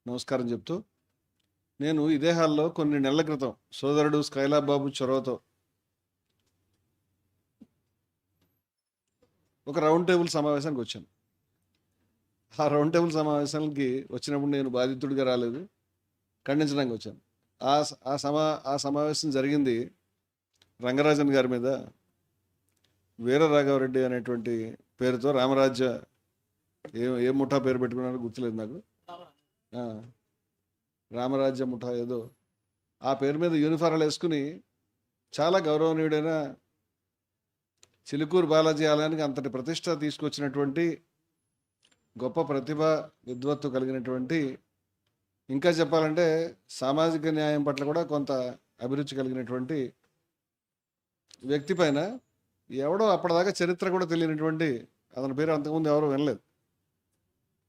నమస్కారం చెప్తూ నేను ఇదే హాల్లో కొన్ని నెలల క్రితం సోదరుడు స్కైలాబ్ బాబు చొరవతో ఒక రౌండ్ టేబుల్ సమావేశానికి వచ్చాను. ఆ రౌండ్ టేబుల్ సమావేశానికి వచ్చినప్పుడు నేను బాధితుడిగా రాలేదు, ఖండించడానికి వచ్చాను. ఆ ఆ సమావేశం జరిగింది రంగరాజన్ గారి మీద వీర రాఘవరెడ్డి అనేటువంటి పేరుతో రామరాజ్య ఏ ముఠా పేరు పెట్టుకున్నారో గుర్తులేదు నాకు. రామరాజ్య ముఠా ఏదో ఆ పేరు మీద యూనిఫారాలు వేసుకుని చాలా గౌరవనీయుడైన చిలుకూరు బాలాజీ ఆలయానికి అంతటి ప్రతిష్ట తీసుకొచ్చినటువంటి గొప్ప ప్రతిభ విద్వత్తు కలిగినటువంటి, ఇంకా చెప్పాలంటే సామాజిక న్యాయం పట్ల కూడా కొంత అభిరుచి కలిగినటువంటి వ్యక్తి పైన ఎవడో అప్పటిదాకా చరిత్ర కూడా తెలియనటువంటి, అతని పేరు అంతకుముందు ఎవరు వినలేదు,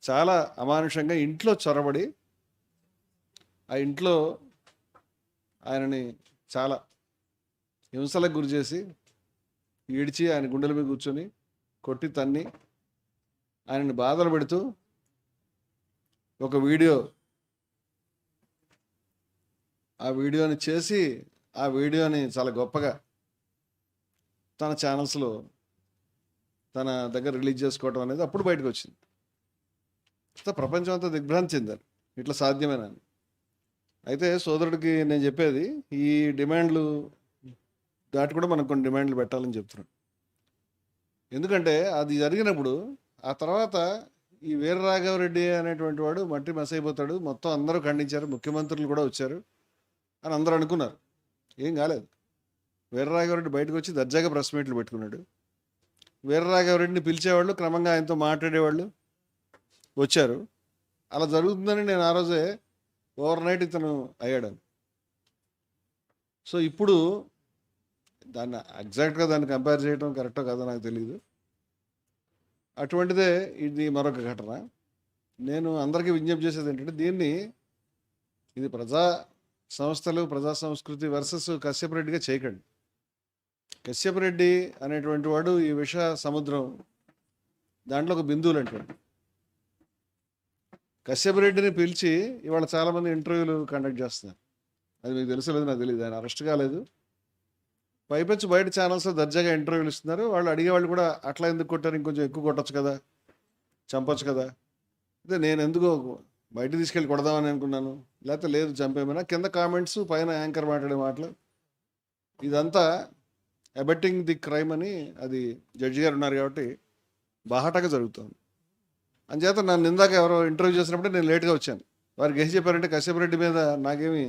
చాలా అమానుషంగా ఇంట్లో చొరబడి ఆ ఇంట్లో ఆయనని చాలా హింసలకు గురి చేసి ఈడ్చి ఆయన గుండెల మీద కూర్చొని కొట్టి తన్ని ఆయనని బాధలు పెడుతూ ఒక ఆ వీడియోని చేసి ఆ వీడియోని చాలా గొప్పగా తన ఛానల్స్లో తన దగ్గర రిలీజ్ చేసుకోవటం అనేది అప్పుడు బయటకు వచ్చింది. ప్రపంచం అంతా దిగ్భ్రాంతి చెందారు, ఇట్లా సాధ్యమేనా. అయితే సోదరుడికి నేను చెప్పేది, ఈ డిమాండ్లు దాటి కూడా మనం కొన్ని డిమాండ్లు పెట్టాలని చెప్తున్నాను. ఎందుకంటే అది జరిగినప్పుడు ఆ తర్వాత ఈ వీర రాఘవరెడ్డి అనేటువంటి వాడు మట్టి మసైపోతాడు, మొత్తం అందరూ ఖండించారు, ముఖ్యమంత్రులు కూడా వచ్చారు అని అందరూ అనుకున్నారు. ఏం కాలేదు. వీర రాఘవరెడ్డి బయటకు వచ్చి దర్జాగా ప్రెస్ మీట్లు పెట్టుకున్నాడు. వీర రాఘవరెడ్డిని పిలిచేవాళ్ళు, క్రమంగా ఆయనతో మాట్లాడేవాళ్ళు వచ్చారు. అలా జరుగుతుందని నేను ఆ రోజే ఓవర్ నైట్ ఇతను అయ్యాడు. సో ఇప్పుడు దాన్ని ఎగ్జాక్ట్గా దాన్ని కంపేర్ చేయడం కరెక్టో కాదో నాకు తెలియదు. అటువంటిదే ఇది మరొక ఘటన. నేను అందరికీ విజ్ఞప్తి చేసేది ఏంటంటే, ఇది ప్రజా సంస్థలు, ప్రజా సంస్కృతి వర్సెస్ కశ్యప్ రెడ్డిగా చేయకండి. కశ్యప్ రెడ్డి అనేటువంటి వాడు ఈ విష సముద్రం, దాంట్లో ఒక బిందువులు అంటాడు. కశ్యప్ రెడ్డిని పిలిచి ఇవాళ చాలామంది ఇంటర్వ్యూలు కండక్ట్ చేస్తున్నారు. అది మీకు తెలుసలేదు, నాకు తెలియదు. ఆయన అరెస్ట్ కాలేదు, పైపెచ్చు బయట ఛానల్స్లో దర్జాగా ఇంటర్వ్యూలు ఇస్తున్నారు. వాళ్ళు అడిగేవాళ్ళు కూడా అట్లా ఎందుకు కొట్టారు, ఇంకొంచెం ఎక్కువ కొట్టచ్చు కదా, చంపొచ్చు కదా. అయితే నేను ఎందుకో బయట తీసుకెళ్ళి కొడదామని అనుకున్నాను, లేకపోతే లేదు చంపేమైనా. కింద కామెంట్స్, పైన యాంకర్ మాట్లాడే మాటలు, ఇదంతా అబెట్టింగ్ ది క్రైమ్ అని అది జడ్జి గారు ఉన్నారు కాబట్టి బాహాటగా జరుగుతుంది. అంచేత నన్ను ఇందాక ఎవరో ఇంటర్వ్యూ చేసినప్పుడే నేను లేట్గా వచ్చాను. వారికి ఏం చెప్పారంటే, కశ్యప్ రెడ్డి మీద నాకేమి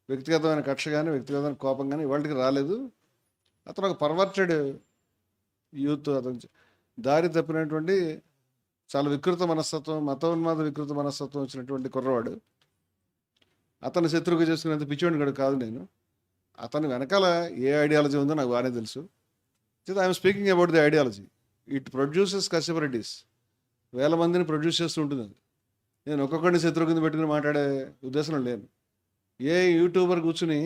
వ్యక్తిగతమైన కక్ష కానీ వ్యక్తిగతమైన కోపం కానీ ఇవాళకి రాలేదు. అతను ఒక పర్వర్టెడ్ యూత్, అతను దారి తప్పినటువంటి చాలా వికృత మనస్తత్వం, మతోన్మాద వికృత మనస్తత్వం వచ్చినటువంటి కుర్రవాడు. అతను శత్రువుగా చేసుకునేంత పిచ్చివాడిని కూడా కాదు నేను. అతని వెనకాల ఏ ఐడియాలజీ ఉందో నాకు బాగానే తెలుసు. I'm speaking about the ideology. It produces Kashyap Reddys. వేల మందిని ప్రొడ్యూస్ చేస్తూ ఉంటుంది. నేను ఒక్కొక్కడిని శత్రువు కింద పెట్టుకుని మాట్లాడే ఉద్దేశంలో లేను. ఏ యూట్యూబర్ కూర్చుని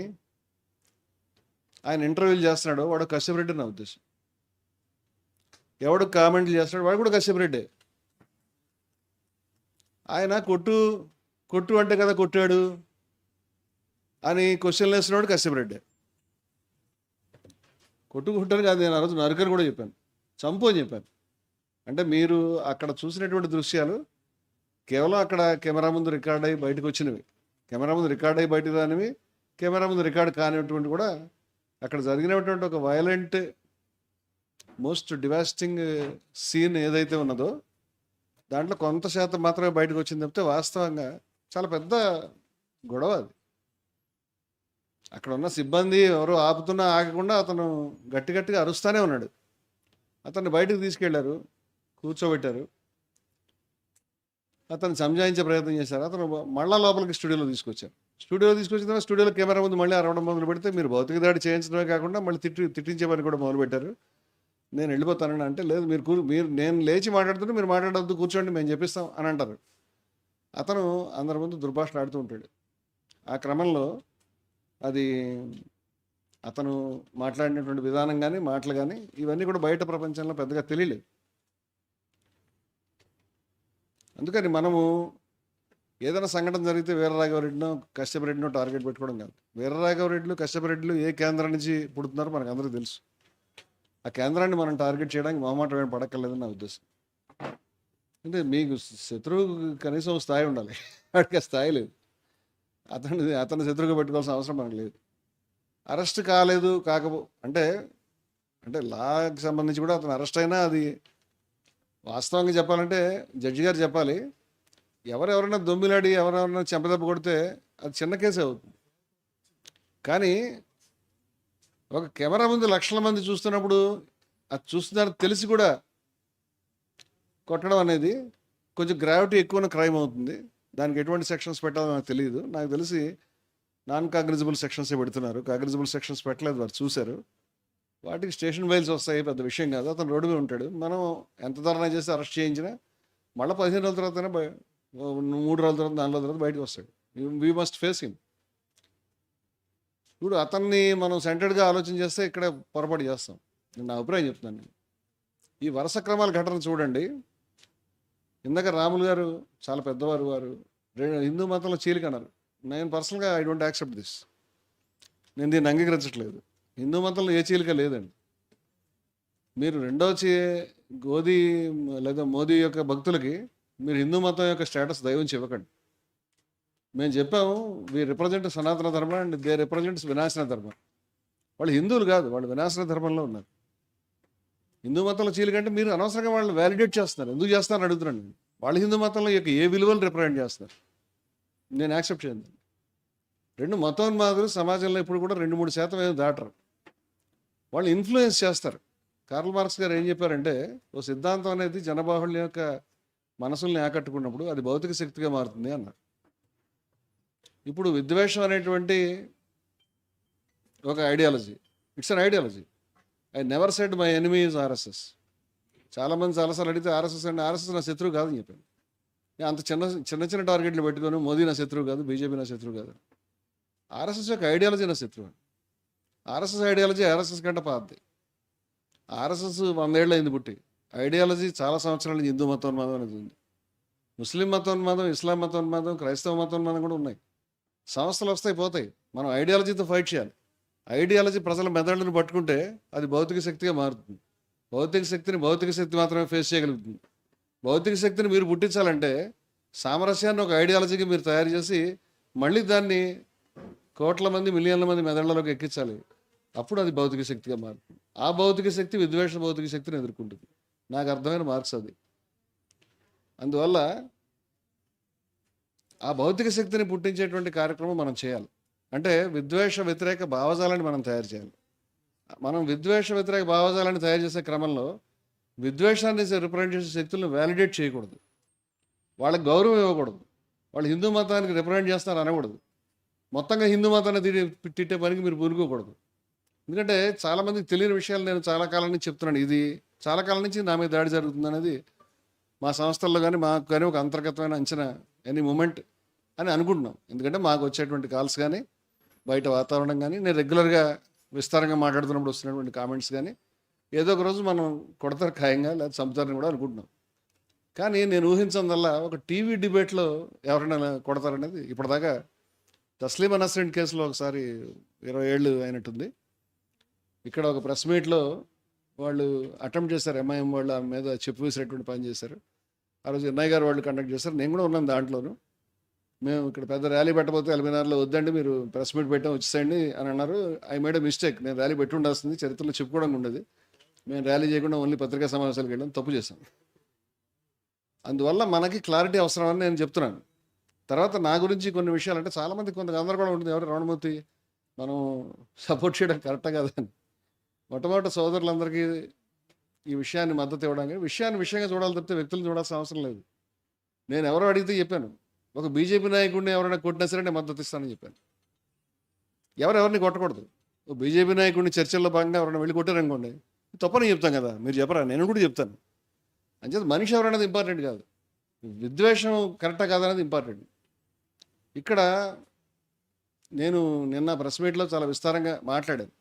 ఆయన ఇంటర్వ్యూలు చేస్తున్నాడో వాడు కశ్యప్ రెడ్డి నా ఉద్దేశం. ఎవడు కామెంట్లు చేస్తున్నాడు వాడు కూడా కశ్యప్ రెడ్డి. ఆయన కొట్టు అంటే కదా కొట్టాడు అని క్వశ్చన్లు వేస్తున్నాడు కశ్యప్ రెడ్డి. కొట్టాను కాదు, నేను ఆ రోజు నరకని కూడా చెప్పాను, చంపు అని చెప్పాను. అంటే మీరు అక్కడ చూసినటువంటి దృశ్యాలు కేవలం అక్కడ కెమెరా ముందు రికార్డ్ అయ్యి బయటకు వచ్చినవి, కెమెరా ముందు రికార్డ్ అయ్యి బయటకు రానివి, కెమెరా ముందు రికార్డ్ కానిటువంటి కూడా అక్కడ జరిగినటువంటి ఒక వైలెంట్, మోస్ట్ డివాస్టింగ్ సీన్ ఏదైతే ఉన్నదో దాంట్లో కొంత శాతం మాత్రమే బయటకు వచ్చింది తప్పితే వాస్తవంగా చాలా పెద్ద గొడవ అది. అక్కడ ఉన్న సిబ్బంది ఎవరో ఆపుతున్నా ఆగకుండా అతను గట్టిగా అరుస్తూనే ఉన్నాడు. అతన్ని బయటకు తీసుకెళ్లారు, కూర్చోబెట్టారు, అతను సంజాయించే ప్రయత్నం చేశారు. అతను మళ్ళా లోపలికి స్టూడియోలో తీసుకొచ్చారు. తీసుకొచ్చిన తర్వాత స్టూడియోలో కెమెరా ముందు మళ్ళీ అరవడం మొదలు పెడితే మీరు భౌతిక దాడి చేయించడమే కాకుండా మళ్ళీ తిట్టించే పని కూడా మొదలుపెట్టారు. నేను వెళ్ళిపోతానని అంటే, లేదు మీరు నేను లేచి మాట్లాడుతుంటే మీరు మాట్లాడద్దు, కూర్చోండి, మేము చెప్పిస్తాం అని అంటారు. అతను అందరి ముందు దుర్భాషలు ఆడుతూ ఉంటాడు. ఆ క్రమంలో అది అతను మాట్లాడినటువంటి విధానం కానీ మాటలు కానీ ఇవన్నీ కూడా బయట ప్రపంచంలో పెద్దగా తెలియలేదు. అందుకని మనము ఏదైనా సంఘటన జరిగితే వీరరాఘవరెడ్డినో కశ్యపరెడ్డినో టార్గెట్ పెట్టుకోవడం కాదు. వీరరాఘవరెడ్డిలు కశ్యపరెడ్డిలు ఏ కేంద్రం నుంచి పుడుతున్నారో మనకు అందరికీ తెలుసు. ఆ కేంద్రాన్ని మనం టార్గెట్ చేయడానికి మొహమాటం ఏం పడక్కర్లేదని నా ఉద్దేశం. అంటే మీకు శత్రువు కనీసం స్థాయి ఉండాలి, వాడికి ఆ స్థాయి లేదు. అతన్ని శత్రువుగా పెట్టుకోవాల్సిన అవసరం మనకు లేదు. అరెస్ట్ కాలేదు అంటే అంటే లాకి సంబంధించి కూడా అతను అరెస్ట్ అయినా అది వాస్తవంగా చెప్పాలంటే జడ్జి గారు చెప్పాలి, ఎవరెవరైనా దొమ్మిలాడి ఎవరెవరైనా చెంపదెబ్బ కొడితే అది చిన్న కేసే అవుతుంది. కానీ ఒక కెమెరా ముందు లక్షల మంది చూస్తున్నప్పుడు అది చూస్తున్నారని తెలిసి కూడా కొట్టడం అనేది కొంచెం గ్రావిటీ ఎక్కువ క్రైమ్ అవుతుంది. దానికి ఎటువంటి సెక్షన్స్ పెట్టాలో నాకు తెలియదు. నాకు తెలిసి నాన్ కాగ్నిజబుల్ సెక్షన్సే పెడుతున్నారు. కాగ్నిజబుల్ సెక్షన్స్ పెట్టలేదు, వారు చూశారు. వాటికి స్టేషన్ బెయిల్స్ వస్తాయి, పెద్ద విషయం కాదు. అతను రోడ్డు మీద ఉంటాడు. మనం ఎంత ధర్నా చేసి అరెస్ట్ చేయించినా మళ్ళీ 15 రోజుల తర్వాతనే 3 రోజుల తర్వాత 4 రోజుల తర్వాత బయటకు వస్తాడు. We must face him. ఇప్పుడు అతన్ని మనం సెంటర్డ్గా ఆలోచన చేస్తే ఇక్కడ పొరపాటు చేస్తాం. నేను నా అభిప్రాయం చెప్తున్నాను. ఈ వరుస క్రమాల ఘటన చూడండి. ఇందాక రాములు గారు చాలా పెద్దవారు, వారు హిందూ మతంలో చీలిక అన్నారు. నేను పర్సనల్గా ఐ డోంట్ యాక్సెప్ట్ దిస్. నేను దీన్ని అంగీకరించట్లేదు. హిందూ మతంలో ఏ చీలిక లేదండి. మీరు గోదీ లేదా మోదీ యొక్క భక్తులకి మీరు హిందూ మతం యొక్క స్టేటస్ దైవం ఇవ్వకండి. మేము చెప్పాము, వీ రిప్రజెంట్ సనాతన ధర్మం అండ్ దే రిప్రజెంట్స్ వినాశన ధర్మం. వాళ్ళు హిందువులు కాదు, వాళ్ళు వినాశన ధర్మంలో ఉన్నారు. హిందూ మతంలో చీలికంటే మీరు అనవసరంగా వాళ్ళని వ్యాలిడేట్ చేస్తున్నారు. ఎందుకు చేస్తారని అడుగుతున్నాను నేను. వాళ్ళు హిందూ మతంలో యొక్క ఏ విలువలు రిప్రజెంట్ చేస్తున్నారు, నేను యాక్సెప్ట్ చేయను. 2 మతోన్మాదులు సమాజంలో ఇప్పుడు కూడా 2-3% ఏదో దాటరు. వాళ్ళు ఇన్ఫ్లుయెన్స్ చేస్తారు. కార్ల్ మార్క్స్ గారు ఏం చెప్పారంటే, ఓ సిద్ధాంతం అనేది జనబాహుళ్యం యొక్క మనసుల్ని ఆకట్టుకున్నప్పుడు అది భౌతిక శక్తిగా మారుతుంది అన్నారు. ఇప్పుడు విద్వేషం అనేటువంటి ఒక ideology, it's an ideology. I never said my enemy is RSS. చాలామంది చాలాసార్లు అడిగితే ఆర్ఎస్ఎస్ అంటే ఆర్ఎస్ఎస్ నా శత్రువు కాదని చెప్పాను. అంత చిన్న టార్గెట్లు పెట్టుకొని మోదీ నా శత్రువు కాదు, బీజేపీ నా శత్రువు కాదు. ఆర్ఎస్ఎస్ యొక్క ఐడియాలజీ నా శత్రువు. ఆర్ఎస్ఎస్ ఐడియాలజీ ఆర్ఎస్ఎస్ కంటే పాతది. ఆర్ఎస్ఎస్ 100 ఏళ్ళు అయింది పుట్టి. ఐడియాలజీ చాలా సంవత్సరాల నుంచి హిందూ మతోన్మాదం అనేది ఉంది. ముస్లిం మతోన్మాదం, ఇస్లాం మతోన్మాదం, క్రైస్తవ మతోన్మాదం కూడా ఉన్నాయి. సంస్థలు వస్తాయి పోతాయి. మనం ఐడియాలజీతో ఫైట్ చేయాలి. ఐడియాలజీ ప్రజల మెదడును పట్టుకుంటే అది భౌతిక శక్తిగా మారుతుంది. భౌతిక శక్తి మాత్రమే ఫేస్ చేయగలుగుతుంది. భౌతిక శక్తిని మీరు పుట్టించాలంటే సామరస్యాన్ని ఒక ఐడియాలజీకి మీరు తయారు చేసి మళ్ళీ దాన్ని కోట్ల మంది, మిలియన్ల మంది మెదళ్లలోకి ఎక్కించాలి. అప్పుడు అది భౌతిక శక్తిగా మారుతుంది. ఆ భౌతిక శక్తి విద్వేష భౌతిక శక్తిని ఎదుర్కొంటుంది. నాకు అర్థమైన మార్క్స్ అది. అందువల్ల ఆ భౌతిక శక్తిని పుట్టించేటువంటి కార్యక్రమం మనం చేయాలి. అంటే విద్వేష వ్యతిరేక భావజాలాన్ని మనం తయారు చేయాలి. మనం విద్వేష వ్యతిరేక భావజాలాన్ని తయారు చేసే క్రమంలో విద్వేషాన్ని రిప్రజెంట్ చేసే శక్తులను వ్యాలిడేట్ చేయకూడదు, వాళ్ళకి గౌరవం ఇవ్వకూడదు, వాళ్ళు హిందూ మతానికి రిప్రజెంట్ చేస్తున్నారు అనకూడదు. మొత్తంగా హిందూ మతాన్ని తిట్టే పనికి మీరు పూనుకోకూడదు. ఎందుకంటే చాలామందికి తెలియని విషయాలు నేను చాలా కాలం నుంచి చెప్తున్నాను. ఇది చాలా కాలం నుంచి నా మీద దాడి జరుగుతుంది అనేది మా సంస్థల్లో కానీ మాకు కానీ ఒక అంతర్గతమైన అంచనా, ఎనీ మూమెంట్ అని అనుకుంటున్నాం. ఎందుకంటే మాకు వచ్చేటువంటి కాల్స్ కానీ, బయట వాతావరణం కానీ, నేను రెగ్యులర్గా విస్తారంగా మాట్లాడుతున్నప్పుడు వస్తున్నటువంటి కామెంట్స్ కానీ ఏదో ఒక రోజు మనం కొడతారు ఖాయంగా, లేదా చంపుతారని కూడా అనుకుంటున్నాం. కానీ నేను ఊహించడం ఒక టీవీ డిబేట్లో ఎవరైనా కొడతారనేది ఇప్పటిదాకా తస్లీమా నస్రీన్ కేసులో ఒకసారి 20 ఏళ్ళు అయినట్టుంది. ఇక్కడ ఒక ప్రెస్ మీట్లో వాళ్ళు అటెంప్ట్ చేశారు, ఎంఐఎం వాళ్ళు ఆమె మీద చెప్పు వేసేటువంటి పని చేశారు. ఆ రోజు ఎన్ఐ గారు వాళ్ళు కండక్ట్ చేశారు, నేను కూడా ఉన్నాను దాంట్లోనూ. మేము ఇక్కడ పెద్ద ర్యాలీ పెట్టబోతే ఎల్బీనగర్లో వద్దండి, మీరు ప్రెస్ మీట్ పెట్టాం వచ్చేసేయండి అని అన్నారు. I made a mistake. నేను ర్యాలీ పెట్టి ఉండాల్సింది, చరిత్రలో చెప్పుకోవడానికి ఉండేది. మేము ర్యాలీ చేయకుండా ఓన్లీ పత్రికా సమావేశాలకు వెళ్ళాం, తప్పు చేశాం. అందువల్ల మనకి క్లారిటీ అవసరమని నేను చెప్తున్నాను. తర్వాత నా గురించి కొన్ని విషయాలు అంటే చాలామంది కొంత గందరగోళం ఉంటుంది, ఎవరు రమణమూర్తి మనం సపోర్ట్ చేయడం కరెక్టా కాదని. మొట్టమొదటి సోదరులందరికీ ఈ విషయాన్ని మద్దతు ఇవ్వడానికి, విషయంగా చూడాలి తప్పితే వ్యక్తులను చూడాల్సిన అవసరం లేదు. నేను ఎవరో అడిగితే చెప్పాను, ఒక బీజేపీ నాయకుడిని ఎవరైనా కొట్టినా సరే నేను మద్దతు ఇస్తానని చెప్పాను. ఎవరిని కొట్టకూడదు. ఒక బీజేపీ నాయకుడిని చర్చల్లో భాగంగా ఎవరైనా వెళ్ళి కొట్టారనుకోండి, తప్పని చెప్తాం కదా, మీరు చెప్పరా, నేను కూడా చెప్తాను. అంచేత మనిషి ఎవరనేది ఇంపార్టెంట్ కాదు, విద్వేషం కరెక్టా కాదనేది ఇంపార్టెంట్. ఇక్కడ నేను నిన్న ప్రెస్ మీట్లో చాలా విస్తారంగా మాట్లాడాను.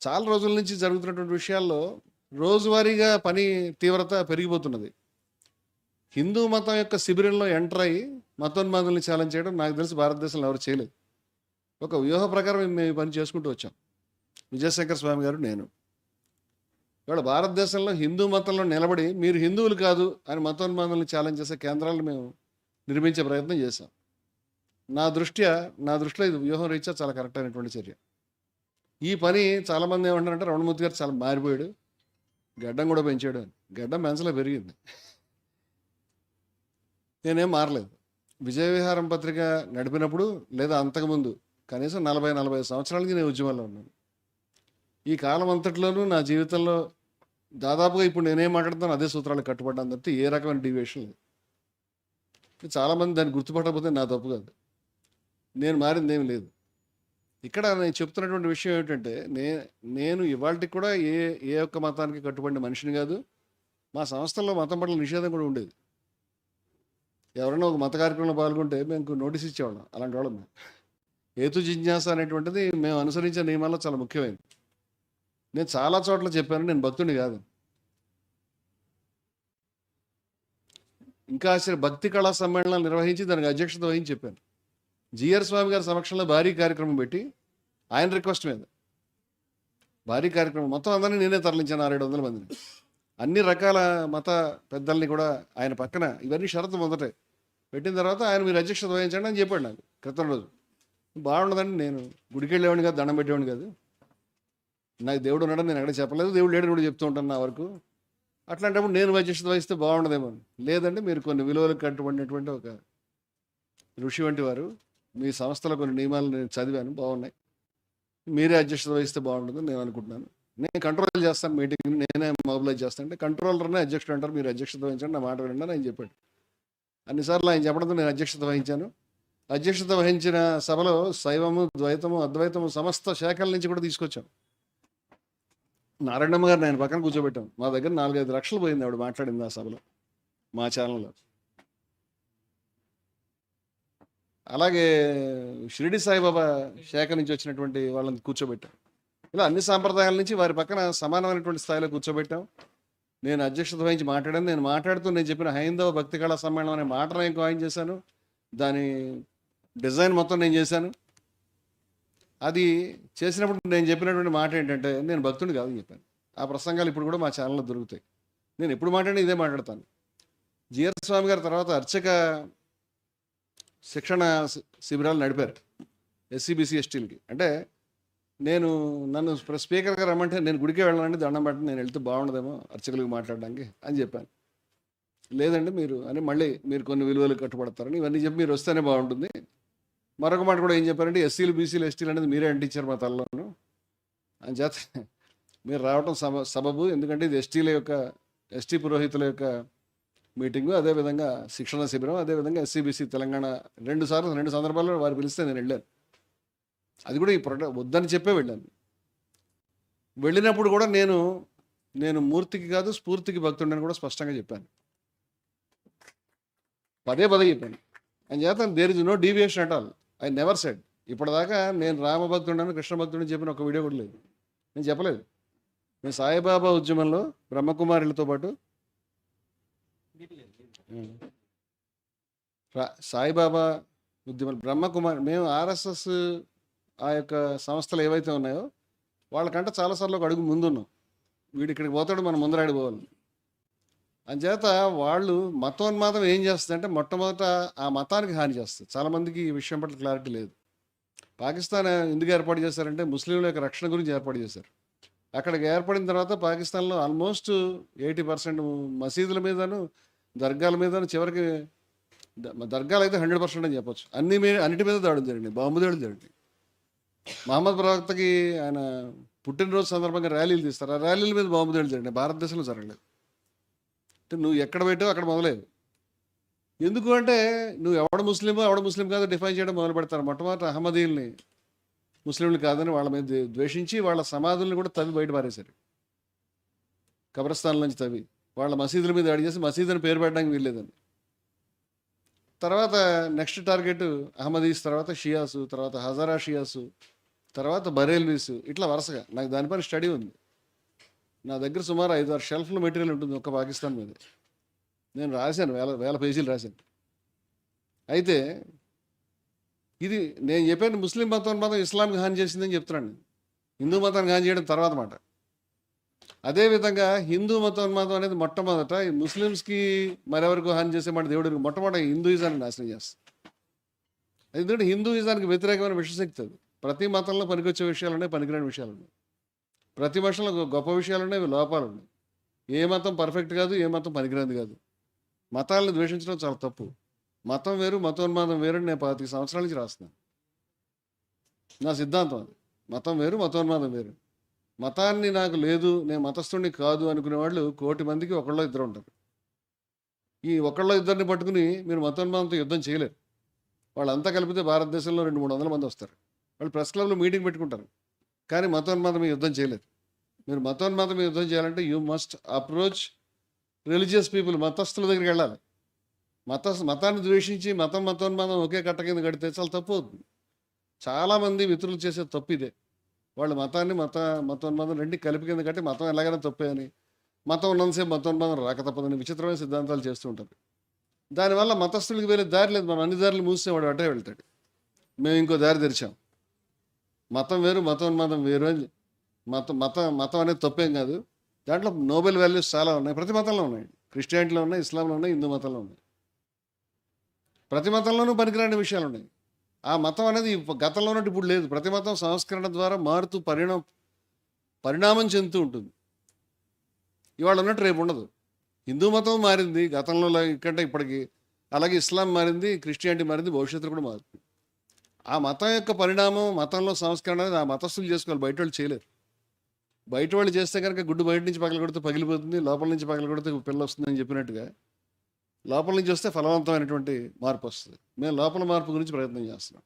చాలా రోజుల నుంచి జరుగుతున్నటువంటి విషయాల్లో రోజువారీగా పని తీవ్రత పెరిగిపోతున్నది. హిందూ మతం యొక్క శిబిరంలో ఎంటర్ అయ్యి మతోన్మాదుల్ని ఛాలెంజ్ చేయడం నాకు తెలిసి భారతదేశంలో ఎవరు చేయలేదు. ఒక వ్యూహ ప్రకారం మేము ఈ పని చేసుకుంటూ వచ్చాం, విజయశంకర్ స్వామి గారు, నేను. ఇవాళ భారతదేశంలో హిందూ మతంలో నిలబడి మీరు హిందువులు కాదు అని మతోన్మాదుల్ని ఛాలెంజ్ చేసే కేంద్రాలను మేము నిర్మించే ప్రయత్నం చేశాం. నా దృష్టిలో ఇది వ్యూహం రీత్యా చాలా కరెక్ట్ అయినటువంటి చర్య. ఈ పని చాలామంది ఏమంటారంటే రమణమూర్తి గారు చాలా మారిపోయాడు, గడ్డం కూడా పెంచాడు అని. గడ్డం పెంచలే, పెరిగింది. నేనేం మారలేదు. విజయ విహారం పత్రిక నడిపినప్పుడు లేదా అంతకుముందు కనీసం 40-45 సంవత్సరాల నుంచి నేను ఉద్యమంలో ఉన్నాను. ఈ కాలం అంతట్లోనూ నా జీవితంలో దాదాపుగా ఇప్పుడు నేనేం మాట్లాడుతాను అదే సూత్రాలకు కట్టుబడ్డాను తప్పితే ఏ రకమైన డీవియేషన్ లేదు. చాలామంది దాన్ని గుర్తుపట్టకపోతే నా తప్పు కాదు, నేను మారింది ఏమి లేదు. ఇక్కడ నేను చెప్తున్నటువంటి విషయం ఏమిటంటే నేను ఇవాళకి కూడా ఏ ఒక్క మతానికి కట్టుబడిన మనిషిని కాదు. మా సంస్థల్లో మతం పట్ల నిషేధం కూడా ఉండేది. ఎవరైనా ఒక మత కార్యక్రమంలో పాల్గొంటే మేము నోటీస్ ఇచ్చేవాళ్ళం. అలాంటి వాళ్ళం మేము. హేతు జిజ్ఞాస అనేటువంటిది మేము అనుసరించే నియమాల్లో చాలా ముఖ్యమైనది. నేను చాలా చోట్ల చెప్పాను నేను భక్తుడిని కాదు. ఇంకా భక్తి కళా సమ్మేళనాలు నిర్వహించి దానికి అధ్యక్షత వహించి చెప్పాను. జిఆర్ స్వామి గారి సమక్షంలో భారీ కార్యక్రమం పెట్టి ఆయన రిక్వెస్ట్ మీద భారీ కార్యక్రమం మొత్తం అందరినీ నేనే తరలించాను. 600-700 మందిని, అన్ని రకాల మత పెద్దల్ని కూడా ఆయన పక్కన. ఇవన్నీ షరతు మొదటే పెట్టిన తర్వాత ఆయన మీరు అధ్యక్షత వహించండి అని చెప్పాడు నాకు క్రితం రోజు. బాగుండదండి, నేను గుడికి వెళ్ళేవాడిని కాదు, దండం పెట్టేవాడిని కాదు, నాకు దేవుడు ఉన్నాడని నేను ఎక్కడ చెప్పలేదు, దేవుడు లేడని కూడా చెప్తూ ఉంటాను నా వరకు. అట్లాంటప్పుడు నేను అధ్యక్షత వహిస్తే బాగుండదేమో. లేదంటే మీరు కొన్ని విలువలకు కట్టుబడినటువంటి ఒక ఋషి వంటి వారు, మీ సంస్థలో కొన్ని నియమాలు నేను చదివాను, బాగున్నాయి, మీరే అధ్యక్షత వహిస్తే బాగుంటుందని నేను అనుకుంటున్నాను. నేను కంట్రోల్ చేస్తాను, మీటింగ్ నేనే మొబిలైజ్ చేస్తాను అంటే కంట్రోలర్నే అధ్యక్షుడు అంటారు, మీరు అధ్యక్షత వహించండి, నా మాట వినండి అని ఆయన చెప్పాడు. అన్నిసార్లు ఆయన చెప్పడంతో నేను అధ్యక్షత వహించాను. అధ్యక్షత వహించిన సభలో శైవము, ద్వైతము, అద్వైతము సమస్త శాఖల నుంచి కూడా తీసుకొచ్చాం. నారాయణమ్మ గారిని ఆయన పక్కన కూర్చోబెట్టాం. మా దగ్గర 4-5 లక్షలు పోయింది ఆవిడ మాట్లాడింది ఆ సభలో, మా ఛానల్లో. అలాగే షిరిడి సాయిబాబా శాఖ నుంచి వచ్చినటువంటి వాళ్ళని కూర్చోబెట్టాం. ఇలా అన్ని సాంప్రదాయాల నుంచి వారి పక్కన సమానమైనటువంటి స్థాయిలో కూర్చోబెట్టాం. నేను అధ్యక్షత వహించి మాట్లాడాను. నేను మాట్లాడుతూ నేను చెప్పిన హైందవ భక్తి కళా సమ్మేళనం అనే మాటను నేను కాయిన్ చేశాను. దాని డిజైన్ మొత్తం నేను చేశాను. అది చేసినప్పుడు నేను చెప్పినటువంటి మాట ఏంటంటే నేను భక్తుడిని కాదని చెప్పాను. ఆ ప్రసంగాలు ఇప్పుడు కూడా మా ఛానల్లో దొరుకుతాయి. నేను ఎప్పుడు మాట్లాడినా ఇదే మాట్లాడతాను. జిఆర్ స్వామి గారి తర్వాత అర్చక శిక్షణ శిబిరాలు నడిపారు ఎస్సీబీసీ ఎస్టీలకి. అంటే నన్ను స్పీకర్గా రమ్మంటే నేను గుడికే వెళ్ళాలంటే దండం పెట్టండి, నేను వెళ్తే బాగుండదేమో అర్చకులకు మాట్లాడడానికి అని చెప్పాను. లేదండి మళ్ళీ మీరు కొన్ని విలువలు కట్టుబడతారని ఇవన్నీ చెప్పి మీరు వస్తేనే బాగుంటుంది. మరొక మాట కూడా ఏం చెప్పారంటే ఎస్సీలు, బీసీలు, ఎస్టీలు అనేది మీరే అంటించారు మా తలలోను అని చేత మీరు రావటం సబబు, ఎందుకంటే ఇది ఎస్టీ పురోహితుల యొక్క మీటింగు, అదేవిధంగా శిక్షణ శిబిరం, అదేవిధంగా ఎస్సీబీసీ తెలంగాణ 2 సందర్భాల్లో వారు పిలిస్తే నేను వెళ్ళాను. అది కూడా ఈ వద్దని చెప్పే వెళ్ళాను. వెళ్ళినప్పుడు కూడా నేను మూర్తికి కాదు స్ఫూర్తికి భక్తుడని కూడా స్పష్టంగా చెప్పాను. పదే చెప్పాను. అని చేత there is no deviation at all. I never said. ఇప్పటిదాకా నేను రామభక్తుడని, కృష్ణ భక్తుడని చెప్పిన ఒక వీడియో కూడా లేదు, నేను చెప్పలేదు. నేను సాయిబాబా ఉద్యమంలో బ్రహ్మకుమారులతో పాటు సాయిబాబా ఉద్యమం, బ్రహ్మకుమారి, మేము ఆర్ఎస్ఎస్ ఆ యొక్క సంస్థలు ఏవైతే ఉన్నాయో వాళ్ళకంటే చాలాసార్లు ఒక అడుగు ముందున్నాం. వీడు ఇక్కడికి పోతాడు, మనం ముందరాడిపోవాలి. అంచేత వాళ్ళు మతోన్మాదం ఏం చేస్తుందంటే మొట్టమొదట ఆ మతానికి హాని చేస్తుంది. చాలామందికి ఈ విషయం పట్ల క్లారిటీ లేదు. పాకిస్తాన్ ఎందుకు ఏర్పాటు చేశారంటే ముస్లింల యొక్క రక్షణ గురించి ఏర్పాటు చేశారు. అక్కడికి ఏర్పడిన తర్వాత పాకిస్తాన్లో ఆల్మోస్ట్ 80% మసీదుల మీదను, దర్గాల మీదను, చివరికి దర్గాలు అయితే 100% అని చెప్పొచ్చు, అన్నిటి మీద దాడులు జరిగినాయి, బాంబు దాడులు జరిగినాయి. మహమ్మద్ ప్రవక్తకి ఆయన పుట్టినరోజు సందర్భంగా ర్యాలీలు తీస్తారు, ఆ ర్యాలీల మీద బాంబు దాడులు జరిగినాయి. భారతదేశంలో జరగలేదు. అంటే నువ్వు ఎక్కడ పెట్టావు అక్కడ మొదలేదు. ఎందుకు అంటే నువ్వు ఎవడ ముస్లిం కాదో డిఫైన్ చేయడం మొదలు పెడతారు. మొట్టమొదటి అహ్మదీల్ని ముస్లింలు కాదని వాళ్ళ మీద ద్వేషించి వాళ్ళ సమాధుల్ని కూడా తవ్వి బయట పారేశారు, కబ్రస్థాన్ నుంచి తవ్వి వాళ్ళ మసీదుల మీద దాడి చేసి మసీదుని పేరు పెట్టడానికి వీల్లేదని. తర్వాత నెక్స్ట్ టార్గెట్ అహ్మదీస్, తర్వాత షియాసు, తర్వాత హజారా షియాసు, తర్వాత బరేల్వీసు, ఇట్లా వరుసగా. నాకు దానిపైన స్టడీ ఉంది. నా దగ్గర సుమారు 5-6 షెల్ఫ్ల మెటీరియల్ ఉంటుంది ఒక్క పాకిస్తాన్ మీద. నేను రాశాను, వేల వేల పేజీలు రాశాను. అయితే ఇది నేను చెప్పాను, ముస్లిం మతం ఇస్లాంకి హాని చేసిందని చెప్తున్నాను. హిందూ మతానికి హాని చేయడం తర్వాత మాట. అదేవిధంగా హిందూ మతం అనేది మొట్టమొదట ఈ ముస్లిమ్స్కి మరెవరికి హాని చేసే మాట దేవుడికి మొట్టమొదటి హిందూయిజాన్ని నాశనం చేస్తుంది. ఎందుకంటే హిందూయిజానికి వ్యతిరేకమైన విషశక్తి అది. ప్రతి మతంలో పనికొచ్చే విషయాలు ఉన్నాయి, పనికిరాని విషయాలు ఉన్నాయి. ప్రతి మతంలో గొప్ప విషయాలు ఉన్నాయి, లోపాలు ఉన్నాయి. ఏ మతం పర్ఫెక్ట్ కాదు, ఏ మతం పనికిరానిది కాదు. మతాలను ద్వేషించడం చాలా తప్పు. మతం వేరు, మతోన్మాదం వేరు అని నేను 25 సంవత్సరాల నుంచి రాస్తున్నాను. నా సిద్ధాంతం అది. మతం వేరు, మతోన్మాదం వేరు. మతాన్ని నాకు లేదు, నేను మతస్థుడిని కాదు అనుకునే వాళ్ళు 1,000,000 మందికి ఒకళ్ళో ఇద్దరు ఉంటారు. ఈ ఒకళ్ళో ఇద్దరిని పట్టుకుని మీరు మతోన్మాదంతో యుద్ధం చేయలేరు. వాళ్ళంతా కలిపితే భారతదేశంలో 200-300 మంది వస్తారు. వాళ్ళు ప్రెస్ క్లబ్లో మీటింగ్ పెట్టుకుంటారు, కానీ మతోన్మాదం మీద యుద్ధం చేయలేరు. మీరు మతోన్మాదం మీద యుద్ధం చేయాలంటే you must approach religious people. మతస్థుల దగ్గరికి వెళ్ళాలి. మతాన్ని ద్వేషించి మతోన్మాదం ఒకే కట్ట కింద కడితే చాలా తప్పు అవుతుంది. చాలామంది మిత్రులు చేసే తప్పు ఇదే. వాళ్ళు మతాన్ని మతోన్మాదం రెండు కలిపి కింద కట్టి మతం ఎలాగైనా తప్పే అని, మతం ఉన్నంతసేపు మతోన్మాదం రాక తప్పదని విచిత్రమైన సిద్ధాంతాలు చేస్తూ ఉంటారు. దానివల్ల మతస్థులకి వేరే దారి లేదు. మనం అన్ని దారులు మూసేవాడు అటే వెళ్తాడు. మేము ఇంకో దారి తెరిచాం. మతం వేరు, మతోన్మాదం వేరు అని. మతం అనేది తప్పేం కాదు. దాంట్లో నోబెల్ వాల్యూస్ చాలా ఉన్నాయి. ప్రతి మతంలో ఉన్నాయి. క్రిస్టియానిటీలో ఉన్నాయి, ఇస్లాంలో ఉన్నాయి, హిందూ మతంలో ఉన్నాయి. ప్రతి మతంలోనూ పనికిరాని విషయాలు ఉన్నాయి. ఆ మతం అనేది గతంలో ఉన్నట్టు ఇప్పుడు లేదు. ప్రతి మతం సంస్కరణ ద్వారా మారుతూ పరిణామం చెందుతూ ఉంటుంది. ఇవాళ ఉన్నట్టు రేపు ఉండదు. హిందూ మతం మారింది గతంలో కంటే ఇప్పటికి, అలాగే ఇస్లాం మారింది, క్రిస్టియానిటీ మారింది, భవిష్యత్తులో కూడా మారుతుంది. ఆ మతం యొక్క పరిణామం, మతంలో సంస్కరణ అనేది ఆ మతస్థులు చేసుకోవాలి, బయట వాళ్ళు చేయలేరు. బయట వాళ్ళు చేస్తే కనుక గుడ్డు బయట నుంచి పగల కొడితే పగిలిపోతుంది, లోపల నుంచి పగల కొడితే పిల్ల వస్తుందని చెప్పినట్టుగా లోపల నుంచి వస్తే ఫలవంతమైనటువంటి మార్పు వస్తుంది. మేము లోపల మార్పు గురించి ప్రయత్నం చేస్తున్నాం.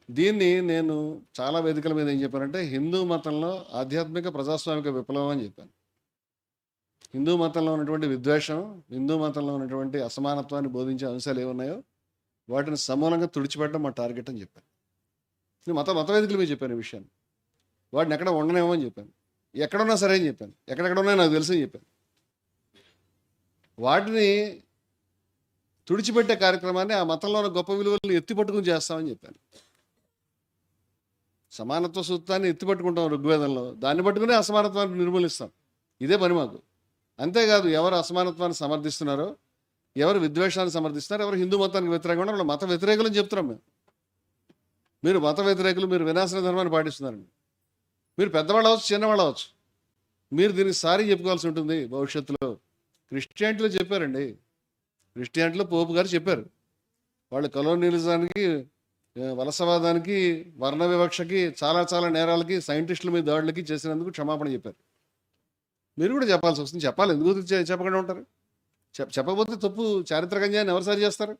దీన్ని నేను చాలా వేదికల మీద ఏం చెప్పానంటే, హిందూ మతంలో ఆధ్యాత్మిక ప్రజాస్వామిక విప్లవం అని చెప్పాను. హిందూ మతంలో ఉన్నటువంటి విద్వేషం, హిందూ మతంలో ఉన్నటువంటి అసమానత్వాన్ని బోధించే అంశాలు ఏమున్నాయో వాటిని సమూలంగా తుడిచిపెట్టడం మా టార్గెట్ అని చెప్పాను. నేను మత వేదికల మీద చెప్పాను ఈ విషయాన్ని. వాటిని ఎక్కడ ఉండనేమో అని చెప్పాను. ఎక్కడున్నా సరే అని చెప్పాను. ఎక్కడెక్కడ ఉన్నాయో నాకు తెలుసు అని చెప్పాను. వాటిని తుడిచిపెట్టే కార్యక్రమాన్ని, ఆ మతంలో ఉన్న గొప్ప విలువలను ఎత్తిపట్టుకుని చేస్తామని చెప్పాను. సమానత్వ సూత్రాన్ని ఎత్తిపట్టుకుంటాం ఋగ్వేదంలో, దాన్ని పట్టుకుని అసమానత్వాన్ని నిర్మూలిస్తాం. ఇదే పని మాకు. అంతేకాదు, ఎవరు అసమానత్వాన్ని సమర్థిస్తున్నారో, ఎవరు విద్వేషాన్ని సమర్థిస్తున్నారో, ఎవరు హిందూ మతానికి వ్యతిరేకంగా వాళ్ళు మత వ్యతిరేకులని చెప్తున్నాం మేము. మీరు మత వ్యతిరేకులు, మీరు వినాశన ధర్మాన్ని పాటిస్తున్నారండి. మీరు పెద్దవాళ్ళు అవచ్చు, చిన్నవాళ్ళు అవచ్చు, మీరు దీనికి సారీ చెప్పుకోవాల్సి ఉంటుంది భవిష్యత్తులో. క్రిస్టియానిటీలో చెప్పారండి. క్రిస్టియానిటీలో పోపు గారు చెప్పారు. వాళ్ళు కలోనియలిజానికి, వలసవాదానికి, వర్ణ వివక్షకి, చాలా నేరాలకి, సైంటిస్టుల మీద దాడులకి చేసినందుకు క్షమాపణ చెప్పారు. మీరు కూడా చెప్పాల్సి వస్తుంది. చెప్పాలి. ఎందుకు చెప్పకుండా ఉంటారు? చెప్పకపోతే తప్పు, చారిత్రక అన్యాయాన్ని ఎవరు సరి చేస్తారు?